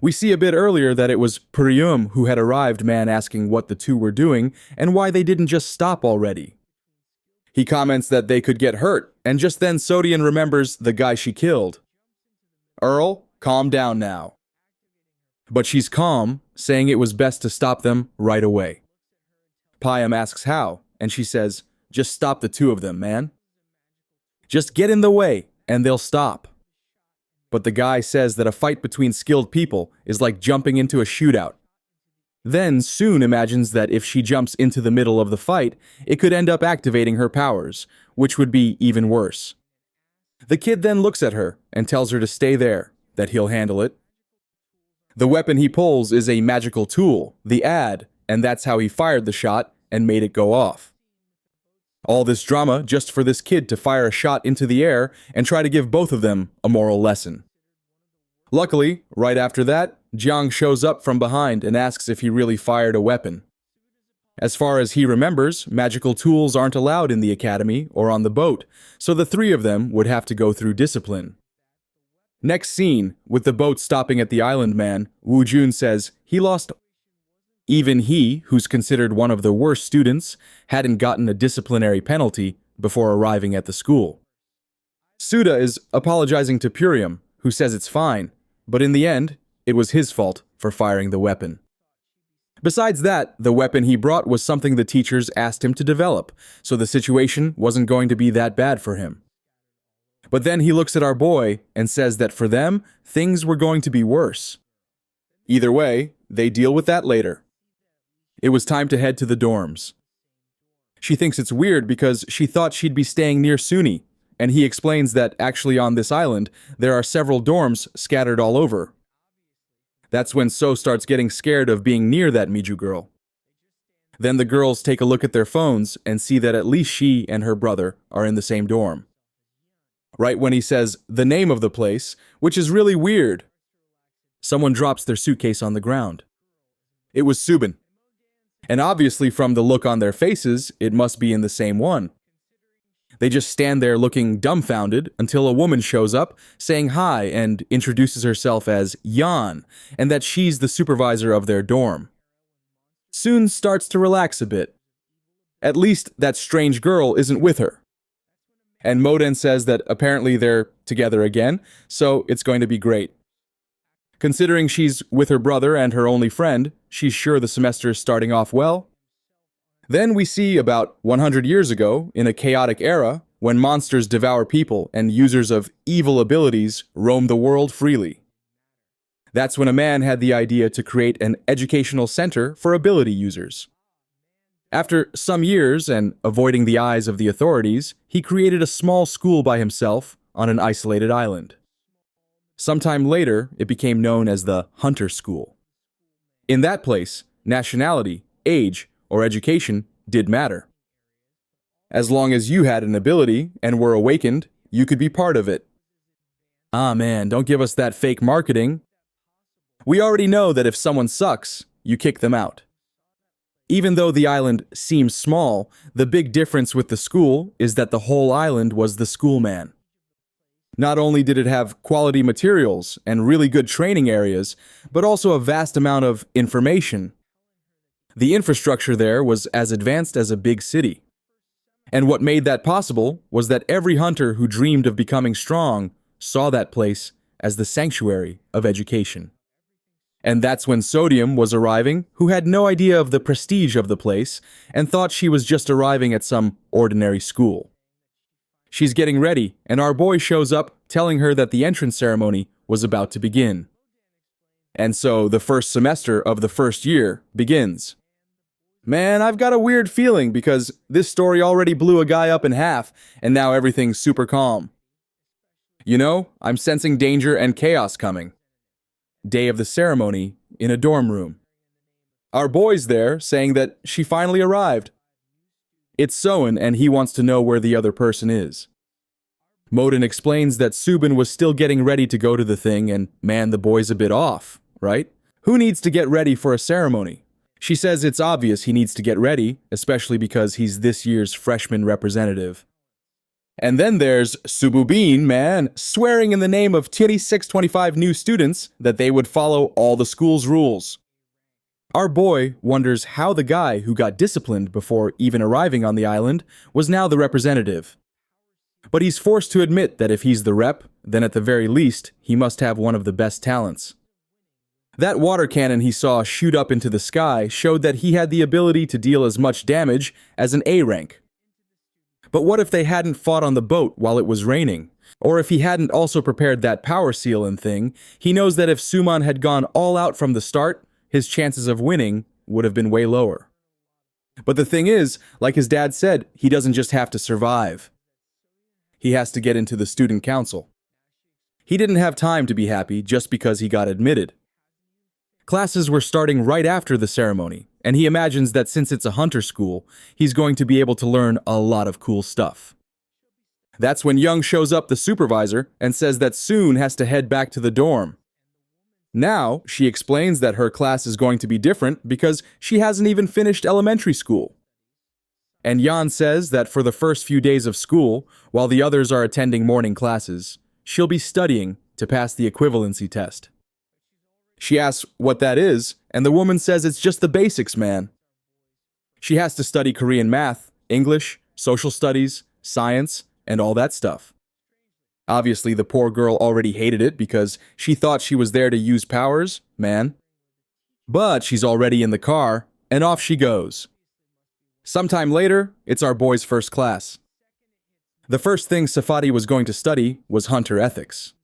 We see a bit earlier that it was Prium who had arrived, man asking what the two were doing and why they didn't just stop already. He comments that they could get hurt, and just then Sodian remembers the guy she killed. Earl, calm down now. But she's calm, saying it was best to stop them right away. Pyam asks how, and she says, just stop the two of them, man. Just get in the way, and they'll stop. But the guy says that a fight between skilled people is like jumping into a shootout. Then Soon imagines that if she jumps into the middle of the fight, it could end up activating her powers, which would be even worse. The kid then looks at her and tells her to stay there, that he'll handle it. The weapon he pulls is a magical tool, the ad, and that's how he fired the shot and made it go off. All this drama just for this kid to fire a shot into the air and try to give both of them a moral lesson. Luckily, right after that, Jiang shows up from behind and asks if he really fired a weapon. As far as he remembers, magical tools aren't allowed in the academy or on the boat, so the three of them would have to go through discipline. Next scene, with the boat stopping at the island man, Woo Jun says he lost. Even he, who's considered one of the worst students, hadn't gotten a disciplinary penalty before arriving at the school. Suda is apologizing to Purium, who says it's fine, but in the end, it was his fault for firing the weapon. Besides that, the weapon he brought was something the teachers asked him to develop, so the situation wasn't going to be that bad for him. But then he looks at our boy and says that for them, things were going to be worse. Either way, they deal with that later. It was time to head to the dorms. She thinks it's weird because she thought she'd be staying near Suni, and he explains that actually on this island, there are several dorms scattered all over. That's when So starts getting scared of being near that Miju girl. Then the girls take a look at their phones and see that at least she and her brother are in the same dorm. Right when he says the name of the place, which is really weird, someone drops their suitcase on the ground. It was Subin. And obviously from the look on their faces, it must be in the same one. They just stand there looking dumbfounded until a woman shows up, saying hi and introduces herself as Yan, and that she's the supervisor of their dorm. Soon starts to relax a bit. At least that strange girl isn't with her. And Moden says that apparently they're together again, so it's going to be great. Considering she's with her brother and her only friend, she's sure the semester is starting off well. Then we see about 100 years ago, in a chaotic era, when monsters devour people and users of evil abilities roam the world freely. That's when a man had the idea to create an educational center for ability users. After some years and avoiding the eyes of the authorities, he created a small school by himself on an isolated island. Sometime later, it became known as the Hunter School. In that place, nationality, age, or education did matter. As long as you had an ability and were awakened, you could be part of it. Ah man, don't give us that fake marketing. We already know that if someone sucks, you kick them out. Even though the island seems small, the big difference with the school is that the whole island was the schoolman. Not only did it have quality materials and really good training areas, but also a vast amount of information. The infrastructure there was as advanced as a big city. And what made that possible was that every hunter who dreamed of becoming strong saw that place as the sanctuary of education. And that's when Sodium was arriving, who had no idea of the prestige of the place and thought she was just arriving at some ordinary school. She's getting ready, and our boy shows up telling her that the entrance ceremony was about to begin. And so the first semester of the first year begins. Man, I've got a weird feeling because this story already blew a guy up in half, and now everything's super calm. You know, I'm sensing danger and chaos coming. Day of the ceremony in a dorm room. Our boy's there saying that she finally arrived. It's Soen and he wants to know where the other person is. Modin explains that Subin was still getting ready to go to the thing and man, the boy's a bit off, right? Who needs to get ready for a ceremony? She says it's obvious he needs to get ready, especially because he's this year's freshman representative. And then there's Sububin, man, swearing in the name of 625 new students that they would follow all the school's rules. Our boy wonders how the guy who got disciplined before even arriving on the island was now the representative. But he's forced to admit that if he's the rep, then at the very least, he must have one of the best talents. That water cannon he saw shoot up into the sky showed that he had the ability to deal as much damage as an A rank. But what if they hadn't fought on the boat while it was raining? Or if he hadn't also prepared that power seal and thing, he knows that if Suman had gone all out from the start, his chances of winning would have been way lower. But the thing is, like his dad said, he doesn't just have to survive. He has to get into the student council. He didn't have time to be happy just because he got admitted. Classes were starting right after the ceremony, and he imagines that since it's a hunter school, he's going to be able to learn a lot of cool stuff. That's when Young shows up, the supervisor, and says that Soon has to head back to the dorm. Now, she explains that her class is going to be different because she hasn't even finished elementary school. And Yan says that for the first few days of school, while the others are attending morning classes, she'll be studying to pass the equivalency test. She asks what that is, and the woman says it's just the basics, man. She has to study Korean math, English, social studies, science, and all that stuff. Obviously, the poor girl already hated it because she thought she was there to use powers, man. But she's already in the car, and off she goes. Sometime later, it's our boy's first class. The first thing Safadi was going to study was hunter ethics.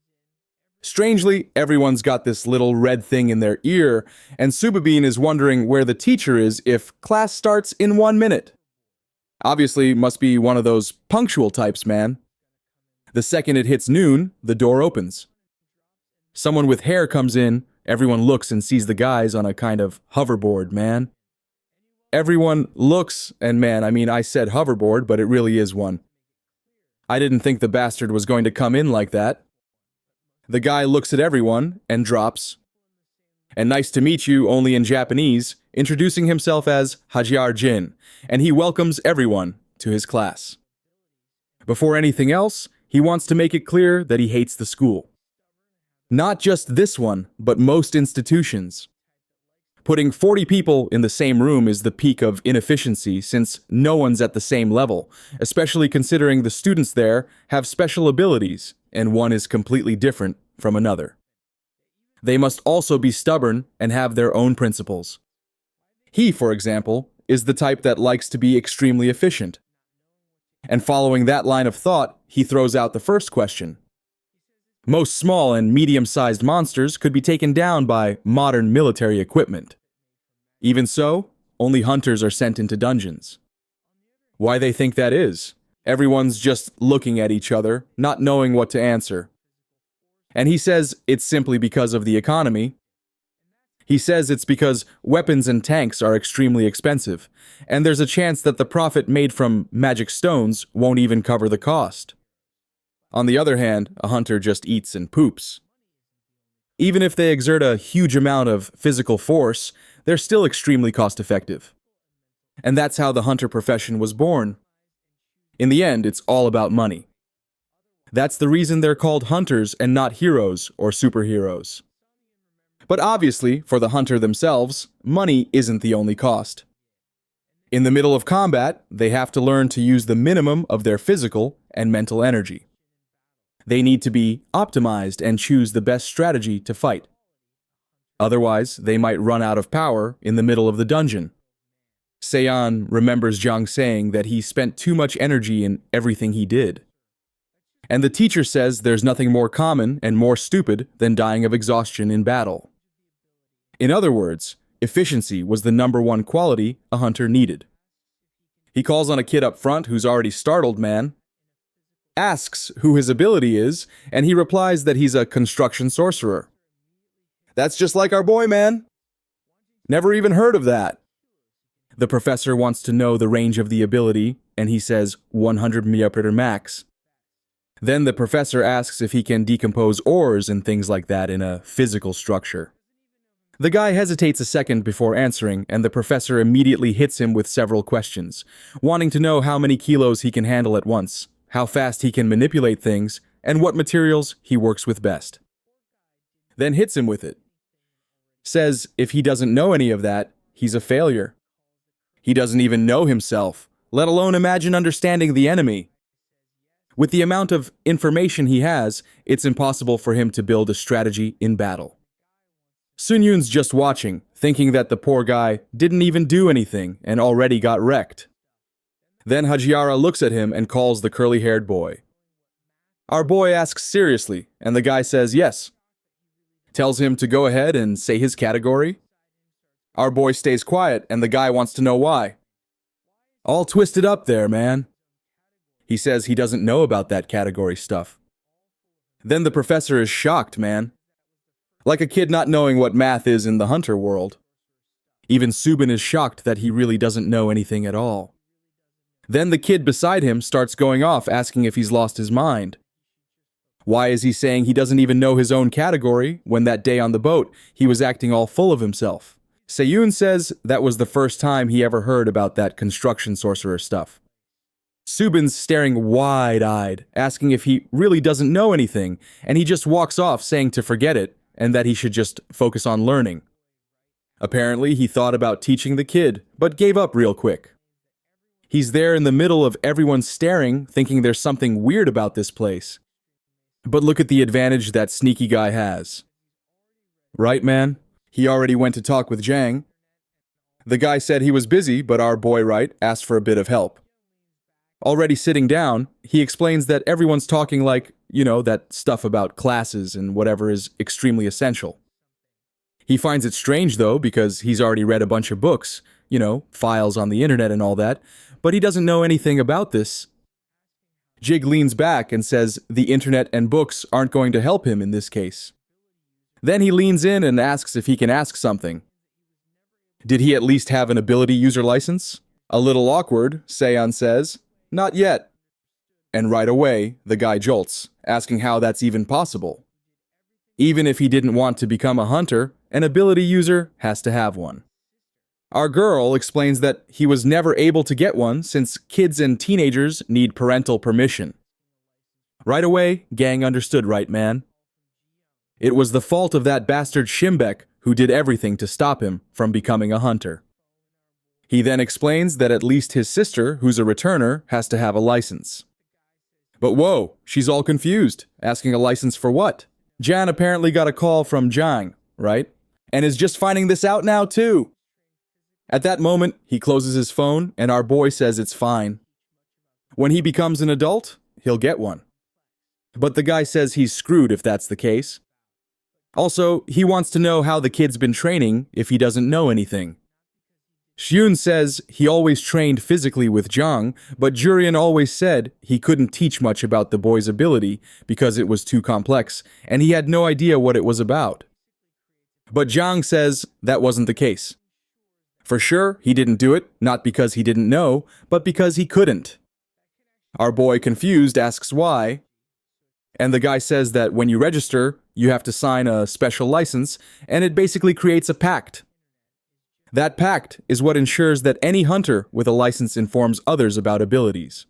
Strangely, everyone's got this little red thing in their ear, and Subabin is wondering where the teacher is if class starts in 1 minute. Obviously, must be one of those punctual types, man. The second it hits noon, the door opens. Someone with hair comes in, everyone looks and sees the guys on a kind of hoverboard, man. Everyone looks, and man, I said hoverboard, but it really is one. I didn't think the bastard was going to come in like that. The guy looks at everyone and drops, and nice to meet you only in Japanese, introducing himself as Hajiar Jin, and he welcomes everyone to his class. Before anything else, he wants to make it clear that he hates the school. Not just this one, but most institutions. Putting 40 people in the same room is the peak of inefficiency since no one's at the same level, especially considering the students there have special abilities and one is completely different from another. They must also be stubborn and have their own principles. He, for example, is the type that likes to be extremely efficient. And following that line of thought, he throws out the first question. Most small and medium-sized monsters could be taken down by modern military equipment. Even so, only hunters are sent into dungeons. Why they think that is? Everyone's just looking at each other, not knowing what to answer. And he says it's simply because of the economy. He says it's because weapons and tanks are extremely expensive, and there's a chance that the profit made from magic stones won't even cover the cost. On the other hand, a hunter just eats and poops. Even if they exert a huge amount of physical force, they're still extremely cost-effective. And that's how the hunter profession was born. In the end, it's all about money. That's the reason they're called hunters and not heroes or superheroes. But obviously, for the hunter themselves, money isn't the only cost. In the middle of combat, they have to learn to use the minimum of their physical and mental energy. They need to be optimized and choose the best strategy to fight. Otherwise, they might run out of power in the middle of the dungeon. Seon remembers Jiang saying that he spent too much energy in everything he did. And the teacher says there's nothing more common and more stupid than dying of exhaustion in battle. In other words, efficiency was the #1 quality a hunter needed. He calls on a kid up front who's already startled, man. Asks who his ability is, and he replies that he's a construction sorcerer. That's just like our boy, man. Never even heard of that. The professor wants to know the range of the ability, and he says 100 ml max. Then the professor asks if he can decompose ores and things like that in a physical structure. The guy hesitates a second before answering, and the professor immediately hits him with several questions, wanting to know how many kilos he can handle at once, how fast he can manipulate things, and what materials he works with best. Then hits him with it. Says if he doesn't know any of that, he's a failure. He doesn't even know himself, let alone imagine understanding the enemy. With the amount of information he has, it's impossible for him to build a strategy in battle. Sun-yoon's just watching, thinking that the poor guy didn't even do anything and already got wrecked. Then Hajiara looks at him and calls the curly-haired boy. Our boy asks seriously, and the guy says yes. Tells him to go ahead and say his category. Our boy stays quiet, and the guy wants to know why. All twisted up there, man. He says he doesn't know about that category stuff. Then the professor is shocked, man. Like a kid not knowing what math is in the hunter world. Even Subin is shocked that he really doesn't know anything at all. Then the kid beside him starts going off asking if he's lost his mind. Why is he saying he doesn't even know his own category when that day on the boat he was acting all full of himself? Seyoon says that was the first time he ever heard about that construction sorcerer stuff. Subin's staring wide-eyed, asking if he really doesn't know anything, and he just walks off saying to forget it and that he should just focus on learning. Apparently, he thought about teaching the kid, but gave up real quick. He's there in the middle of everyone staring, thinking there's something weird about this place. But look at the advantage that sneaky guy has. Right, man? He already went to talk with Jiang. The guy said he was busy, but our boy, right, asked for a bit of help. Already sitting down, he explains that everyone's talking like, that stuff about classes and whatever is extremely essential. He finds it strange, though, because he's already read a bunch of books, files on the internet and all that, but he doesn't know anything about this. Jig leans back and says the internet and books aren't going to help him in this case. Then he leans in and asks if he can ask something. Did he at least have an ability user license? A little awkward, Seon says. Not yet. And right away, the guy jolts, asking how that's even possible. Even if he didn't want to become a hunter, an ability user has to have one. Our girl explains that he was never able to get one since kids and teenagers need parental permission. Right away, gang understood, right, man? It was the fault of that bastard Shimbek who did everything to stop him from becoming a hunter. He then explains that at least his sister, who's a returner, has to have a license. But whoa, she's all confused, asking a license for what? Jan apparently got a call from Jiang, right? And is just finding this out now too. At that moment, he closes his phone and our boy says it's fine. When he becomes an adult, he'll get one. But the guy says he's screwed if that's the case. Also, he wants to know how the kid's been training if he doesn't know anything. Xiun says he always trained physically with Zhang, but Jurian always said he couldn't teach much about the boy's ability because it was too complex, and he had no idea what it was about. But Zhang says that wasn't the case. For sure, he didn't do it, not because he didn't know, but because he couldn't. Our boy, confused, asks why, and the guy says that when you register, you have to sign a special license, and it basically creates a pact. That pact is what ensures that any hunter with a license informs others about abilities.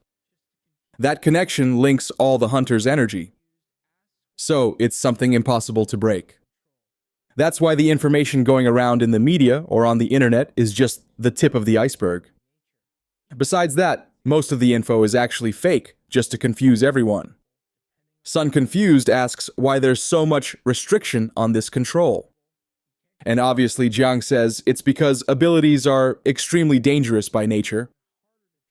That connection links all the hunter's energy. So it's something impossible to break. That's why the information going around in the media or on the internet is just the tip of the iceberg. Besides that, most of the info is actually fake, just to confuse everyone. Sun Confused asks why there's so much restriction on this control. And obviously Jiang says it's because abilities are extremely dangerous by nature.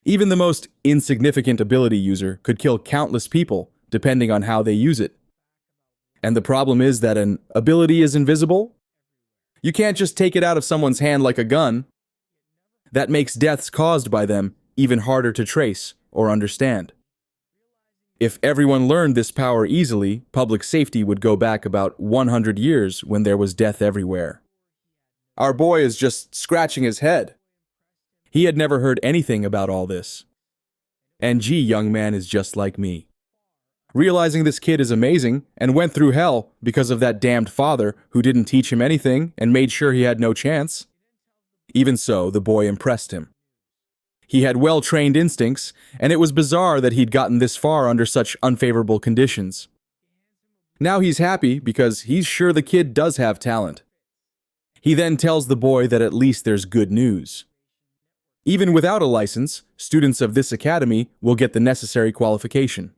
Even the most insignificant ability user could kill countless people, depending on how they use it. And the problem is that an ability is invisible. You can't just take it out of someone's hand like a gun. That makes deaths caused by them even harder to trace or understand. If everyone learned this power easily, public safety would go back about 100 years when there was death everywhere. Our boy is just scratching his head. He had never heard anything about all this. And gee, young man is just like me. Realizing this kid is amazing and went through hell because of that damned father who didn't teach him anything and made sure he had no chance. Even so, the boy impressed him. He had well-trained instincts, and it was bizarre that he'd gotten this far under such unfavorable conditions. Now he's happy because he's sure the kid does have talent. He then tells the boy that at least there's good news. Even without a license, students of this academy will get the necessary qualification.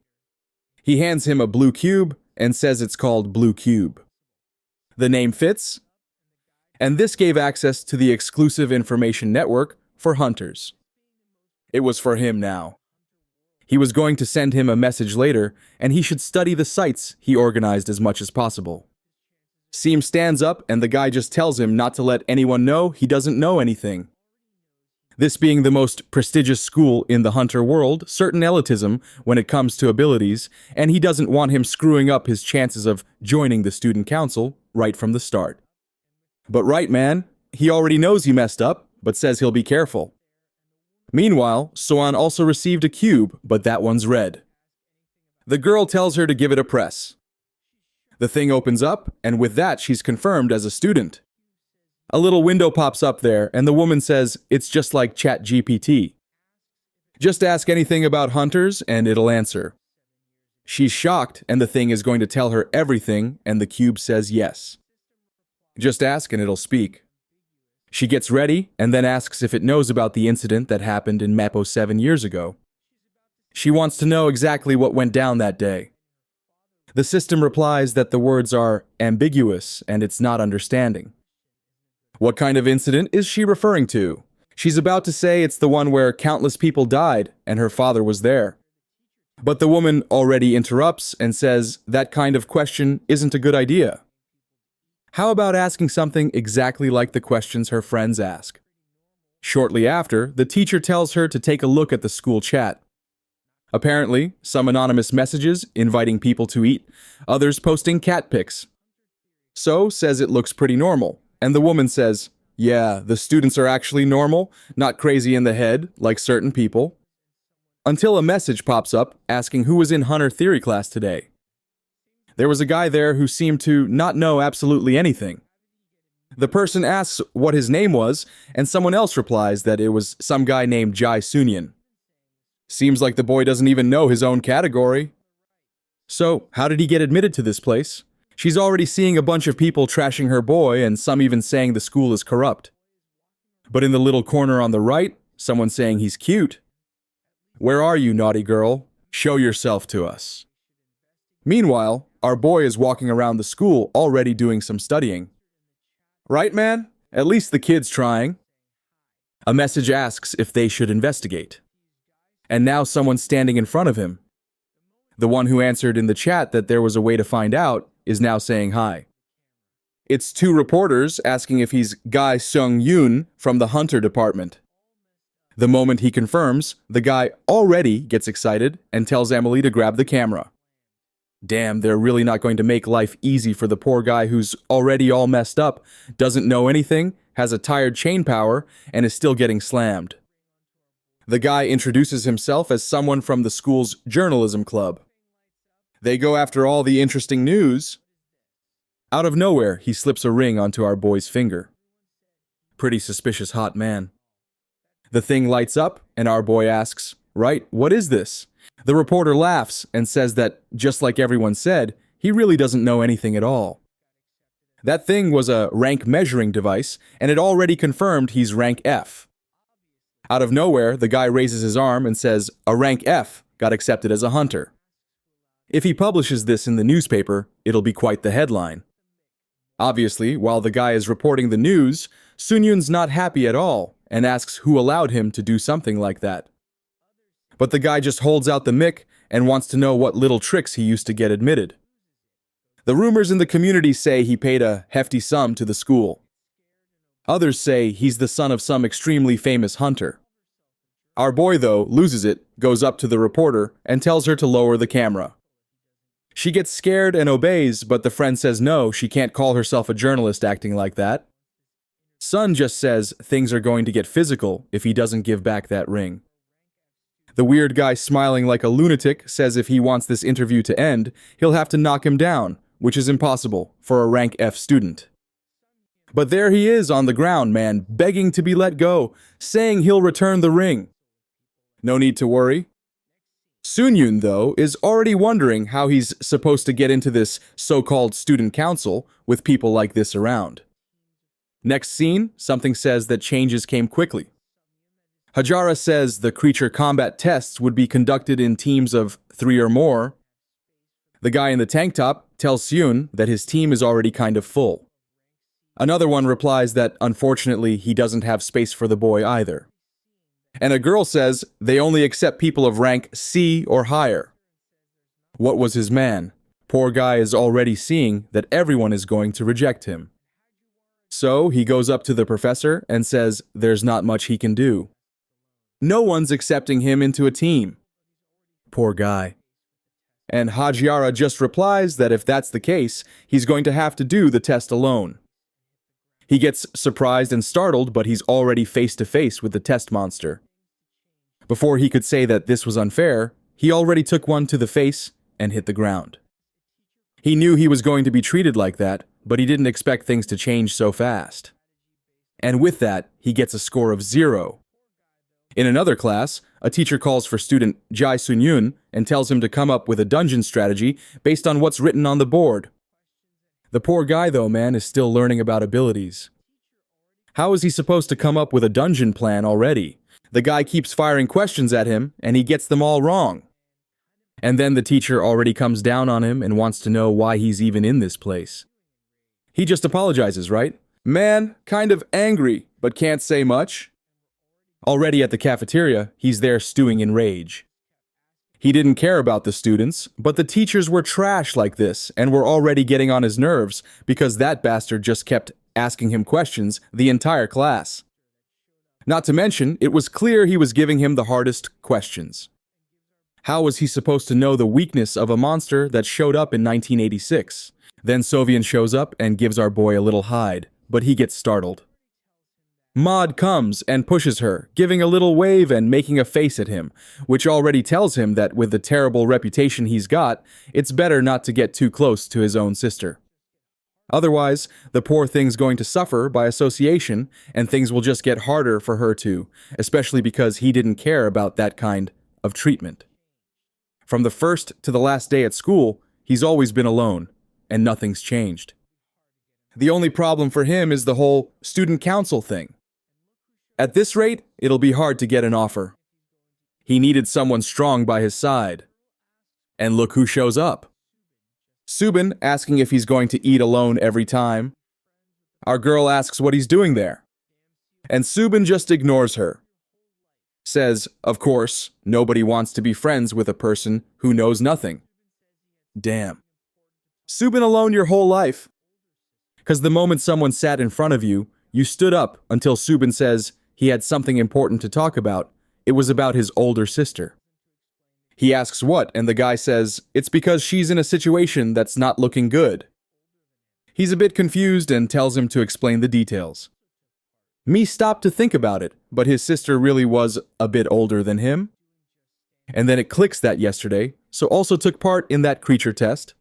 He hands him a blue cube and says it's called Blue Cube. The name fits, and this gave access to the exclusive information network for hunters. It was for him now. He was going to send him a message later, and he should study the sites he organized as much as possible. Seam stands up, and the guy just tells him not to let anyone know he doesn't know anything. This being the most prestigious school in the hunter world, certain elitism when it comes to abilities, and he doesn't want him screwing up his chances of joining the student council right from the start. But right, man, he already knows he messed up, but says he'll be careful. Meanwhile, Soan also received a cube, but that one's red. The girl tells her to give it a press. The thing opens up, and with that she's confirmed as a student. A little window pops up there, and the woman says it's just like ChatGPT. Just ask anything about hunters, and it'll answer. She's shocked, and the thing is going to tell her everything, and the cube says yes. Just ask, and it'll speak. She gets ready, and then asks if it knows about the incident that happened in Mappo 7 years ago. She wants to know exactly what went down that day. The system replies that the words are ambiguous, and it's not understanding. What kind of incident is she referring to? She's about to say it's the one where countless people died, and her father was there. But the woman already interrupts and says that kind of question isn't a good idea. How about asking something exactly like the questions her friends ask? Shortly after, the teacher tells her to take a look at the school chat. Apparently, some anonymous messages inviting people to eat, others posting cat pics. So says it looks pretty normal, and the woman says, yeah, the students are actually normal, not crazy in the head like certain people. Until a message pops up asking who was in Hunter Theory class today. There was a guy there who seemed to not know absolutely anything. The person asks what his name was, and someone else replies that it was some guy named Jai Sunyan. Seems like the boy doesn't even know his own category. So, how did he get admitted to this place? She's already seeing a bunch of people trashing her boy, and some even saying the school is corrupt. But in the little corner on the right, someone's saying he's cute. Where are you, naughty girl? Show yourself to us. Meanwhile, our boy is walking around the school already doing some studying. Right, man? At least the kid's trying. A message asks if they should investigate. And now someone's standing in front of him. The one who answered in the chat that there was a way to find out is now saying hi. It's two reporters asking if he's Guy Sung-yoon from the Hunter department. The moment he confirms, the guy already gets excited and tells Emily to grab the camera. Damn, they're really not going to make life easy for the poor guy who's already all messed up, doesn't know anything, has a tired chain power, and is still getting slammed. The guy introduces himself as someone from the school's journalism club. They go after all the interesting news. Out of nowhere, he slips a ring onto our boy's finger. Pretty suspicious hot man. The thing lights up, and our boy asks, "Right, what is this?" The reporter laughs and says that, just like everyone said, he really doesn't know anything at all. That thing was a rank measuring device, and it already confirmed he's rank F. Out of nowhere, the guy raises his arm and says, "A rank F got accepted as a hunter." If he publishes this in the newspaper, it'll be quite the headline. Obviously, while the guy is reporting the news, Sunyun's not happy at all and asks who allowed him to do something like that. But the guy just holds out the mic and wants to know what little tricks he used to get admitted. The rumors in the community say he paid a hefty sum to the school. Others say he's the son of some extremely famous hunter. Our boy, though, loses it, goes up to the reporter, and tells her to lower the camera. She gets scared and obeys, but the friend says no, she can't call herself a journalist acting like that. Sun just says things are going to get physical if he doesn't give back that ring. The weird guy smiling like a lunatic says if he wants this interview to end, he'll have to knock him down, which is impossible for a rank F student. But there he is on the ground, man, begging to be let go, saying he'll return the ring. No need to worry. Sunyun, though, is already wondering how he's supposed to get into this so-called student council with people like this around. Next scene, something says that changes came quickly. Hajara says the creature combat tests would be conducted in teams of 3 or more. The guy in the tank top tells Seun that his team is already kind of full. Another one replies that unfortunately he doesn't have space for the boy either. And a girl says they only accept people of rank C or higher. What was his man? Poor guy is already seeing that everyone is going to reject him. So he goes up to the professor and says there's not much he can do. No one's accepting him into a team. Poor guy. And Hajiara just replies that if that's the case, he's going to have to do the test alone. He gets surprised and startled, but he's already face to face with the test monster. Before he could say that this was unfair, he already took one to the face and hit the ground. He knew he was going to be treated like that, but he didn't expect things to change so fast. And with that, he gets a score of 0. In another class, a teacher calls for student Jae Sunyun and tells him to come up with a dungeon strategy based on what's written on the board. The poor guy, though, man, is still learning about abilities. How is he supposed to come up with a dungeon plan already? The guy keeps firing questions at him, and he gets them all wrong. And then the teacher already comes down on him and wants to know why he's even in this place. He just apologizes, right? Man, kind of angry, but can't say much. Already at the cafeteria, he's there stewing in rage. He didn't care about the students, but the teachers were trash like this and were already getting on his nerves because that bastard just kept asking him questions the entire class. Not to mention, it was clear he was giving him the hardest questions. How was he supposed to know the weakness of a monster that showed up in 1986? Then Sovian shows up and gives our boy a little hide, but he gets startled. Maud comes and pushes her, giving a little wave and making a face at him, which already tells him that with the terrible reputation he's got, it's better not to get too close to his own sister. Otherwise, the poor thing's going to suffer by association, and things will just get harder for her too, especially because he didn't care about that kind of treatment. From the first to the last day at school, he's always been alone, and nothing's changed. The only problem for him is the whole student council thing. At this rate, it'll be hard to get an offer. He needed someone strong by his side. And look who shows up. Subin asking if he's going to eat alone every time. Our girl asks what he's doing there. And Subin just ignores her. Says, of course, nobody wants to be friends with a person who knows nothing. Damn. Subin alone your whole life. Because the moment someone sat in front of you, you stood up until Subin says he had something important to talk about. It was about his older sister. He asks what, and the guy says it's because she's in a situation that's not looking good. He's a bit confused and tells him to explain the details. Me stopped to think about it, but his sister really was a bit older than him. And then it clicks that yesterday, so also took part in that creature test.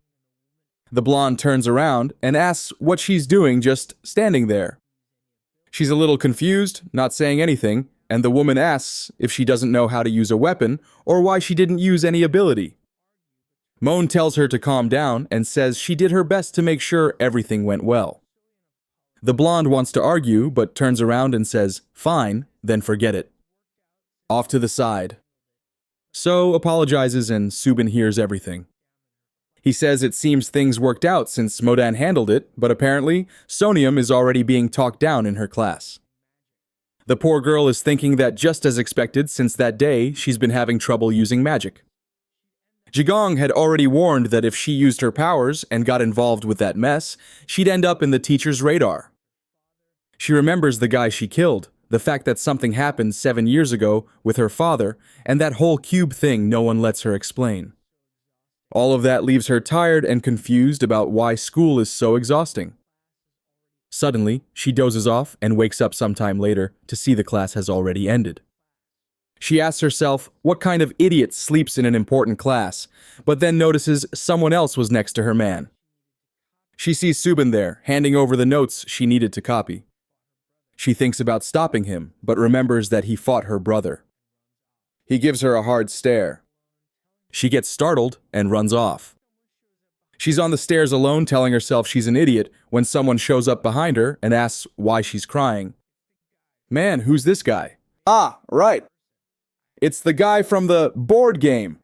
The blonde turns around and asks what she's doing just standing there. She's a little confused, not saying anything, and the woman asks if she doesn't know how to use a weapon or why she didn't use any ability. Moan tells her to calm down and says she did her best to make sure everything went well. The blonde wants to argue, but turns around and says, fine, then forget it. Off to the side. So apologizes and Subin hears everything. He says it seems things worked out since Modan handled it, but apparently Sonium is already being talked down in her class. The poor girl is thinking that just as expected since that day she's been having trouble using magic. Jigong had already warned that if she used her powers and got involved with that mess, she'd end up in the teacher's radar. She remembers the guy she killed, the fact that something happened 7 years ago with her father, and that whole cube thing no one lets her explain. All of that leaves her tired and confused about why school is so exhausting. Suddenly, she dozes off and wakes up sometime later to see the class has already ended. She asks herself what kind of idiot sleeps in an important class, but then notices someone else was next to her man. She sees Subin there, handing over the notes she needed to copy. She thinks about stopping him, but remembers that he fought her brother. He gives her a hard stare. She gets startled and runs off. She's on the stairs alone telling herself she's an idiot when someone shows up behind her and asks why she's crying. Man, who's this guy? Ah, right. It's the guy from the board game.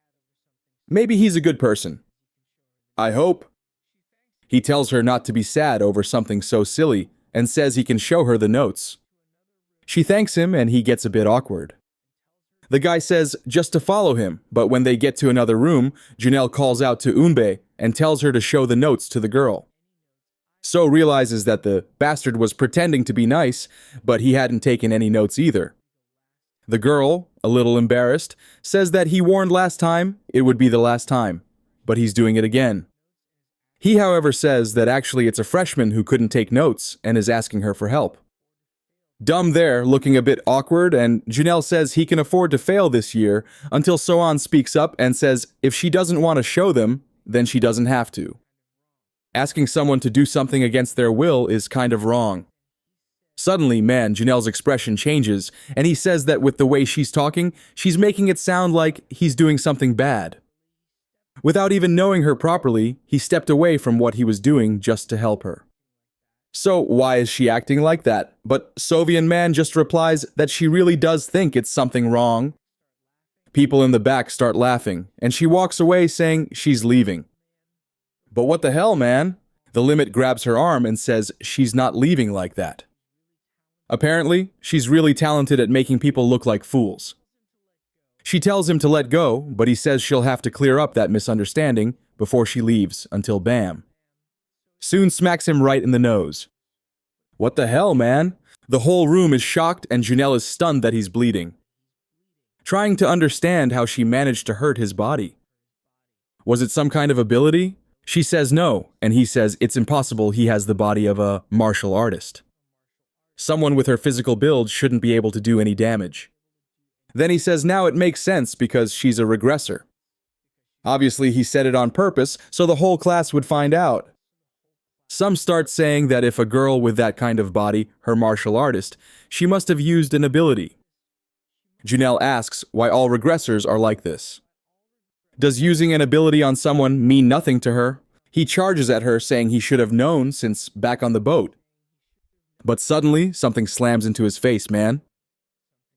Maybe he's a good person. I hope. He tells her not to be sad over something so silly and says he can show her the notes. She thanks him and he gets a bit awkward. The guy says just to follow him, but when they get to another room, Janelle calls out to Unbe and tells her to show the notes to the girl. So realizes that the bastard was pretending to be nice, but he hadn't taken any notes either. The girl, a little embarrassed, says that he warned last time it would be the last time, but he's doing it again. He, however, says that actually it's a freshman who couldn't take notes and is asking her for help. Dumb there, looking a bit awkward, and Janelle says he can afford to fail this year until Soan speaks up and says if she doesn't want to show them, then she doesn't have to. Asking someone to do something against their will is kind of wrong. Suddenly, Janelle's expression changes, and he says that with the way she's talking, she's making it sound like he's doing something bad. Without even knowing her properly, he stepped away from what he was doing just to help her. So why is she acting like that? But Sovian man just replies that she really does think it's something wrong. People in the back start laughing, and she walks away saying she's leaving. But what the hell, man? The limit grabs her arm and says she's not leaving like that. Apparently, she's really talented at making people look like fools. She tells him to let go, but he says she'll have to clear up that misunderstanding before she leaves until Bam soon smacks him right in the nose. What the hell, man? The whole room is shocked and Janelle is stunned that he's bleeding. Trying to understand how she managed to hurt his body. Was it some kind of ability? She says no, and he says it's impossible he has the body of a martial artist. Someone with her physical build shouldn't be able to do any damage. Then he says now it makes sense because she's a regressor. Obviously he said it on purpose so the whole class would find out. Some start saying that if a girl with that kind of body, her martial artist, she must have used an ability. Janelle asks why all regressors are like this. Does using an ability on someone mean nothing to her? He charges at her saying he should have known since back on the boat. But suddenly, something slams into his face, man.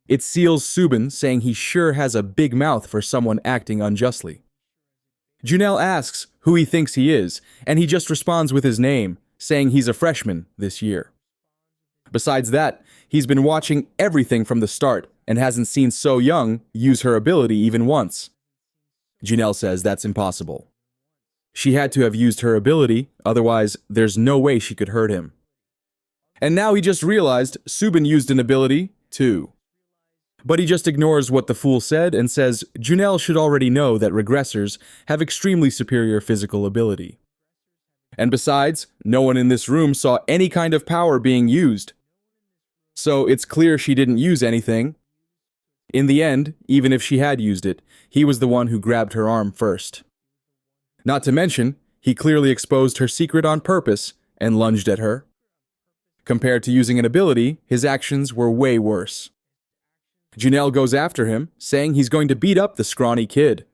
It seals Subin, saying he sure has a big mouth for someone acting unjustly. Janelle asks who he thinks he is, and he just responds with his name, saying he's a freshman this year. Besides that, he's been watching everything from the start, and hasn't seen So Young use her ability even once. Janelle says that's impossible. She had to have used her ability, otherwise there's no way she could hurt him. And now he just realized Subin used an ability, too. But he just ignores what the fool said and says Janelle should already know that regressors have extremely superior physical ability. And besides, no one in this room saw any kind of power being used. So it's clear she didn't use anything. In the end, even if she had used it, he was the one who grabbed her arm first. Not to mention, he clearly exposed her secret on purpose and lunged at her. Compared to using an ability, his actions were way worse. Janelle goes after him, saying he's going to beat up the scrawny kid.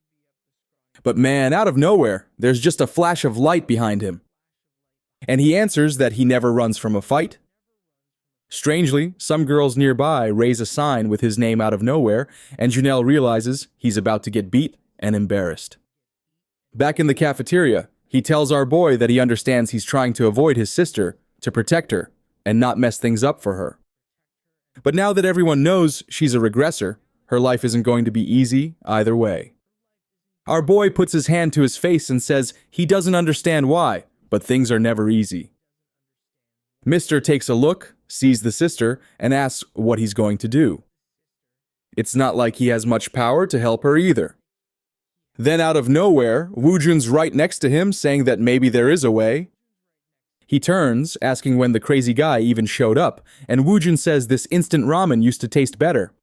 But man, out of nowhere, there's just a flash of light behind him. And he answers that he never runs from a fight. Strangely, some girls nearby raise a sign with his name out of nowhere, and Janelle realizes he's about to get beat and embarrassed. Back in the cafeteria, he tells our boy that he understands he's trying to avoid his sister, to protect her, and not mess things up for her. But now that everyone knows she's a regressor, her life isn't going to be easy either way. Our boy puts his hand to his face and says he doesn't understand why, but things are never easy. Mr. takes a look, sees the sister, and asks what he's going to do. It's not like he has much power to help her either. Then out of nowhere, Woojun's right next to him saying that maybe there is a way. He turns, asking when the crazy guy even showed up, and Woojun says this instant ramen used to taste better.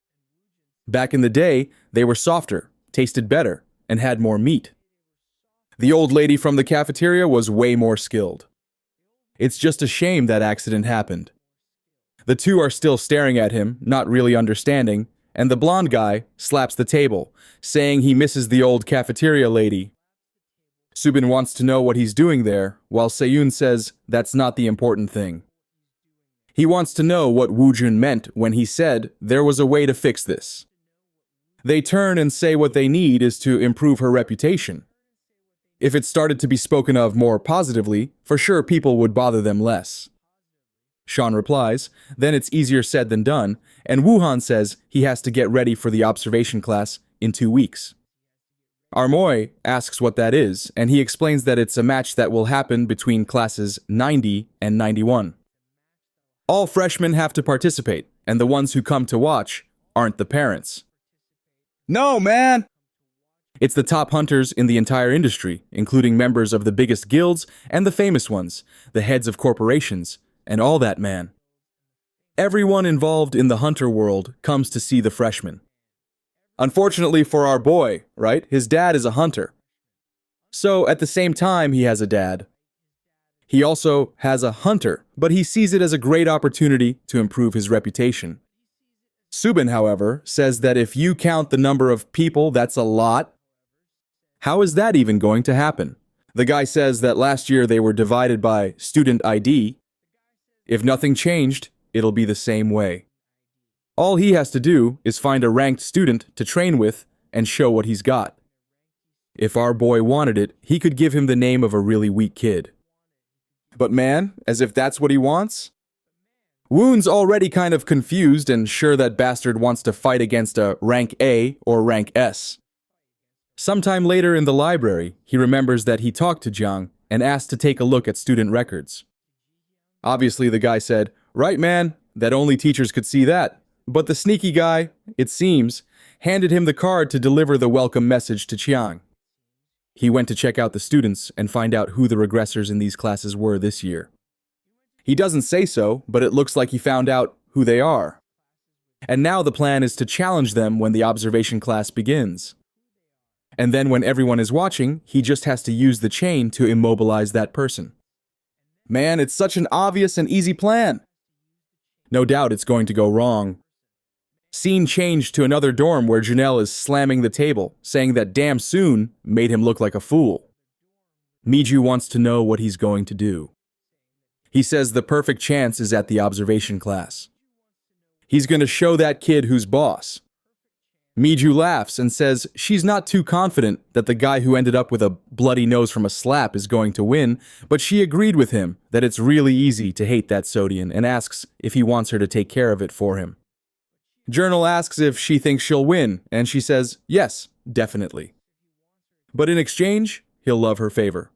Back in the day, they were softer, tasted better, and had more meat. The old lady from the cafeteria was way more skilled. It's just a shame that accident happened. The two are still staring at him, not really understanding, and the blonde guy slaps the table, saying he misses the old cafeteria lady. Subin wants to know what he's doing there, while Seyun says that's not the important thing. He wants to know what Woojun meant when he said there was a way to fix this. They turn and say what they need is to improve her reputation. If it started to be spoken of more positively, for sure people would bother them less. Sean replies, then it's easier said than done, and Wuhan says he has to get ready for the observation class in 2 weeks. Armoy asks what that is, and he explains that it's a match that will happen between classes 90 and 91. All freshmen have to participate, and the ones who come to watch aren't the parents. No, man! It's the top hunters in the entire industry, including members of the biggest guilds and the famous ones, the heads of corporations, and all that, man. Everyone involved in the hunter world comes to see the freshmen. Unfortunately for our boy, right, his dad is a hunter. So at the same time he has a dad. He also has a hunter, but he sees it as a great opportunity to improve his reputation. Subin, however, says that if you count the number of people, that's a lot. How is that even going to happen? The guy says that last year they were divided by student ID. If nothing changed, it'll be the same way. All he has to do is find a ranked student to train with and show what he's got. If our boy wanted it, he could give him the name of a really weak kid. But man, as if that's what he wants? Woon's already kind of confused and sure that bastard wants to fight against a rank A or rank S. Sometime later in the library, he remembers that he talked to Jiang and asked to take a look at student records. Obviously, the guy said, "Right, man, that only teachers could see that." But the sneaky guy, it seems, handed him the card to deliver the welcome message to Chiang. He went to check out the students and find out who the regressors in these classes were this year. He doesn't say so, but it looks like he found out who they are. And now the plan is to challenge them when the observation class begins. And then when everyone is watching, he just has to use the chain to immobilize that person. Man, it's such an obvious and easy plan. No doubt it's going to go wrong. Scene changed to another dorm where Janelle is slamming the table, saying that damn soon made him look like a fool. Miju wants to know what he's going to do. He says the perfect chance is at the observation class. He's going to show that kid who's boss. Miju laughs and says she's not too confident that the guy who ended up with a bloody nose from a slap is going to win, but she agreed with him that it's really easy to hate that Sodian and asks if he wants her to take care of it for him. Journal asks if she thinks she'll win, and she says, yes, definitely. But in exchange, he'll love her favor.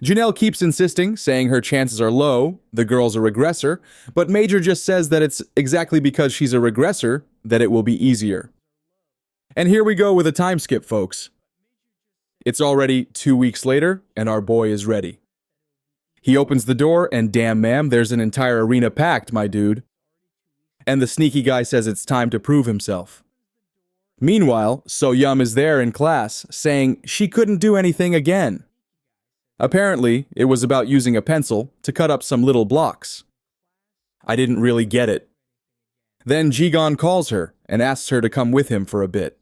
Janelle keeps insisting, saying her chances are low, the girl's a regressor, but Major just says that it's exactly because she's a regressor that it will be easier. And here we go with a time skip, folks. It's already 2 weeks later, and our boy is ready. He opens the door, and damn ma'am, there's an entire arena packed, my dude. And the sneaky guy says it's time to prove himself. Meanwhile, So-Yum is there in class, saying she couldn't do anything again. Apparently, it was about using a pencil to cut up some little blocks. I didn't really get it. Then Jigon calls her and asks her to come with him for a bit.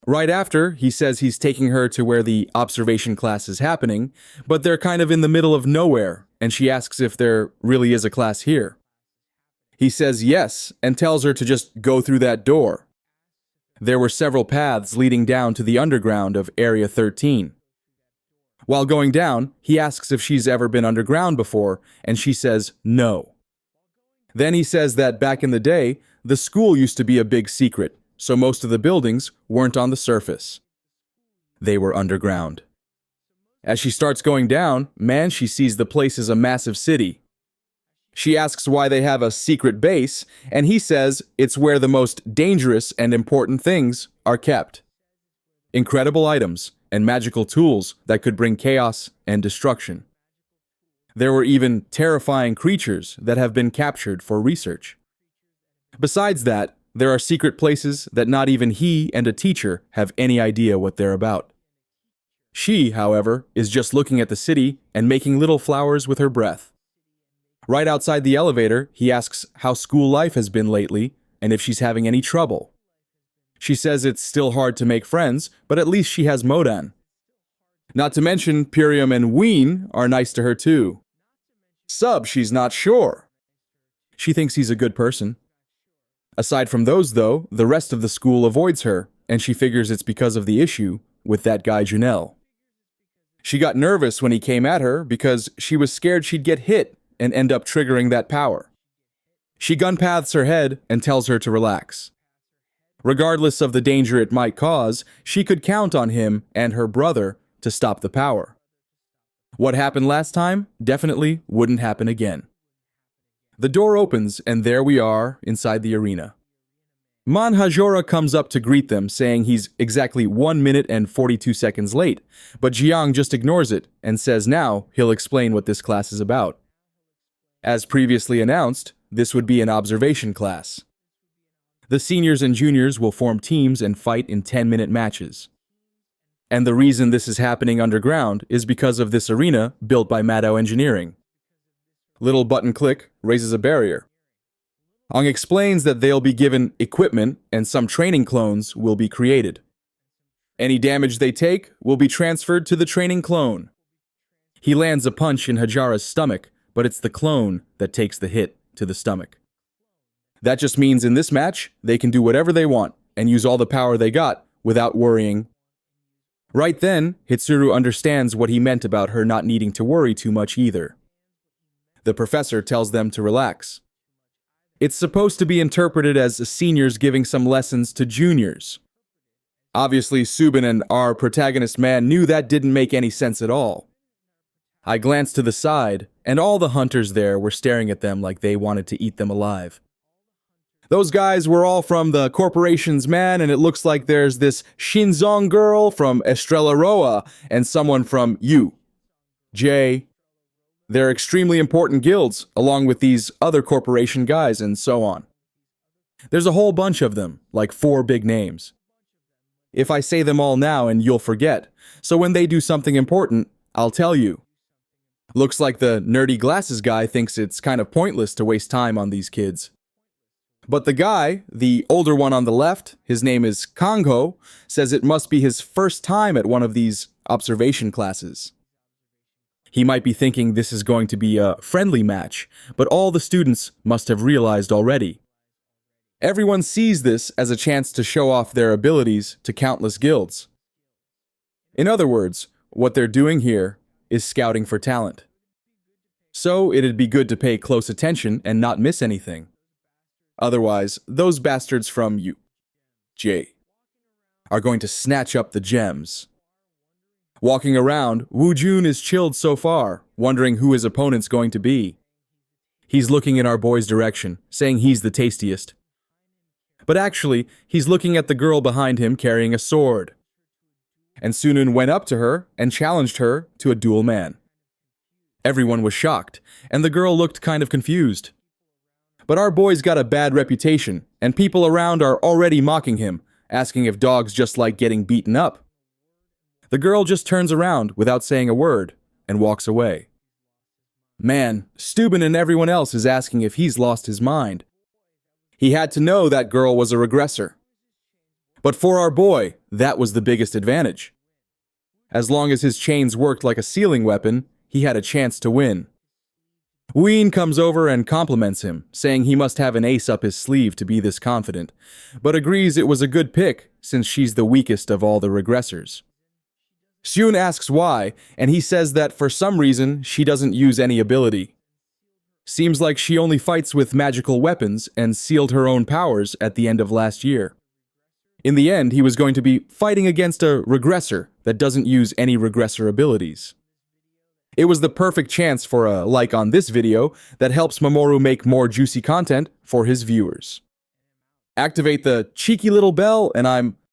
Right after, he says he's taking her to where the observation class is happening, but they're kind of in the middle of nowhere, and she asks if there really is a class here. He says yes, and tells her to just go through that door. There were several paths leading down to the underground of Area 13. While going down, he asks if she's ever been underground before, and she says no. Then he says that back in the day, the school used to be a big secret, so most of the buildings weren't on the surface. They were underground. As she starts going down, man, she sees the place is a massive city. She asks why they have a secret base, and he says it's where the most dangerous and important things are kept. Incredible items and magical tools that could bring chaos and destruction. There were even terrifying creatures that have been captured for research. Besides that, there are secret places that not even he and a teacher have any idea what they're about. She, however, is just looking at the city and making little flowers with her breath. Right outside the elevator, he asks how school life has been lately and if she's having any trouble. She says it's still hard to make friends, but at least she has Modan. Not to mention, Purium and Ween are nice to her too. Sub, she's not sure. She thinks he's a good person. Aside from those, though, the rest of the school avoids her, and she figures it's because of the issue with that guy Janelle. She got nervous when he came at her because she was scared she'd get hit and end up triggering that power. She gun-paths her head and tells her to relax. Regardless of the danger it might cause, she could count on him and her brother to stop the power. What happened last time definitely wouldn't happen again. The door opens and there we are inside the arena. Manhwa comes up to greet them, saying he's exactly 1 minute and 42 seconds late, but Jiang just ignores it and says now he'll explain what this class is about. As previously announced, this would be an observation class. The seniors and juniors will form teams and fight in 10-minute matches. And the reason this is happening underground is because of this arena built by Maddow Engineering. Little button click raises a barrier. Ong explains that they'll be given equipment and some training clones will be created. Any damage they take will be transferred to the training clone. He lands a punch in Hajara's stomach, but it's the clone that takes the hit to the stomach. That just means in this match, they can do whatever they want and use all the power they got without worrying. Right then, Hitsuru understands what he meant about her not needing to worry too much either. The professor tells them to relax. It's supposed to be interpreted as seniors giving some lessons to juniors. Obviously, Subin and our protagonist man knew that didn't make any sense at all. I glanced to the side, and all the hunters there were staring at them like they wanted to eat them alive. Those guys were all from the corporations, man, and it looks like there's this Shinzong girl from Estrella Roa and someone from U. J. They're extremely important guilds, along with these other corporation guys and so on. There's a whole bunch of them, like 4 big names. If I say them all now and you'll forget, so when they do something important, I'll tell you. Looks like the nerdy glasses guy thinks it's kind of pointless to waste time on these kids. But the guy, the older one on the left, his name is Kangho, says it must be his first time at one of these observation classes. He might be thinking this is going to be a friendly match, but all the students must have realized already. Everyone sees this as a chance to show off their abilities to countless guilds. In other words, what they're doing here is scouting for talent. So it'd be good to pay close attention and not miss anything. Otherwise, those bastards from J are going to snatch up the gems. Walking around, Woo Jun is chilled so far, wondering who his opponent's going to be. He's looking in our boy's direction, saying he's the tastiest. But actually, he's looking at the girl behind him carrying a sword. And Sunun went up to her and challenged her to a duel man. Everyone was shocked, and the girl looked kind of confused. But our boy's got a bad reputation, and people around are already mocking him, asking if dogs just like getting beaten up. The girl just turns around without saying a word and walks away. Man, Steuben and everyone else is asking if he's lost his mind. He had to know that girl was a regressor. But for our boy, that was the biggest advantage. As long as his chains worked like a sealing weapon, he had a chance to win. Ween comes over and compliments him, saying he must have an ace up his sleeve to be this confident, but agrees it was a good pick since she's the weakest of all the regressors. Seun asks why, and he says that for some reason she doesn't use any ability. Seems like she only fights with magical weapons and sealed her own powers at the end of last year. In the end, he was going to be fighting against a regressor that doesn't use any regressor abilities. It was the perfect chance for a like on this video that helps Mamoru make more juicy content for his viewers. Activate the cheeky little bell and I'm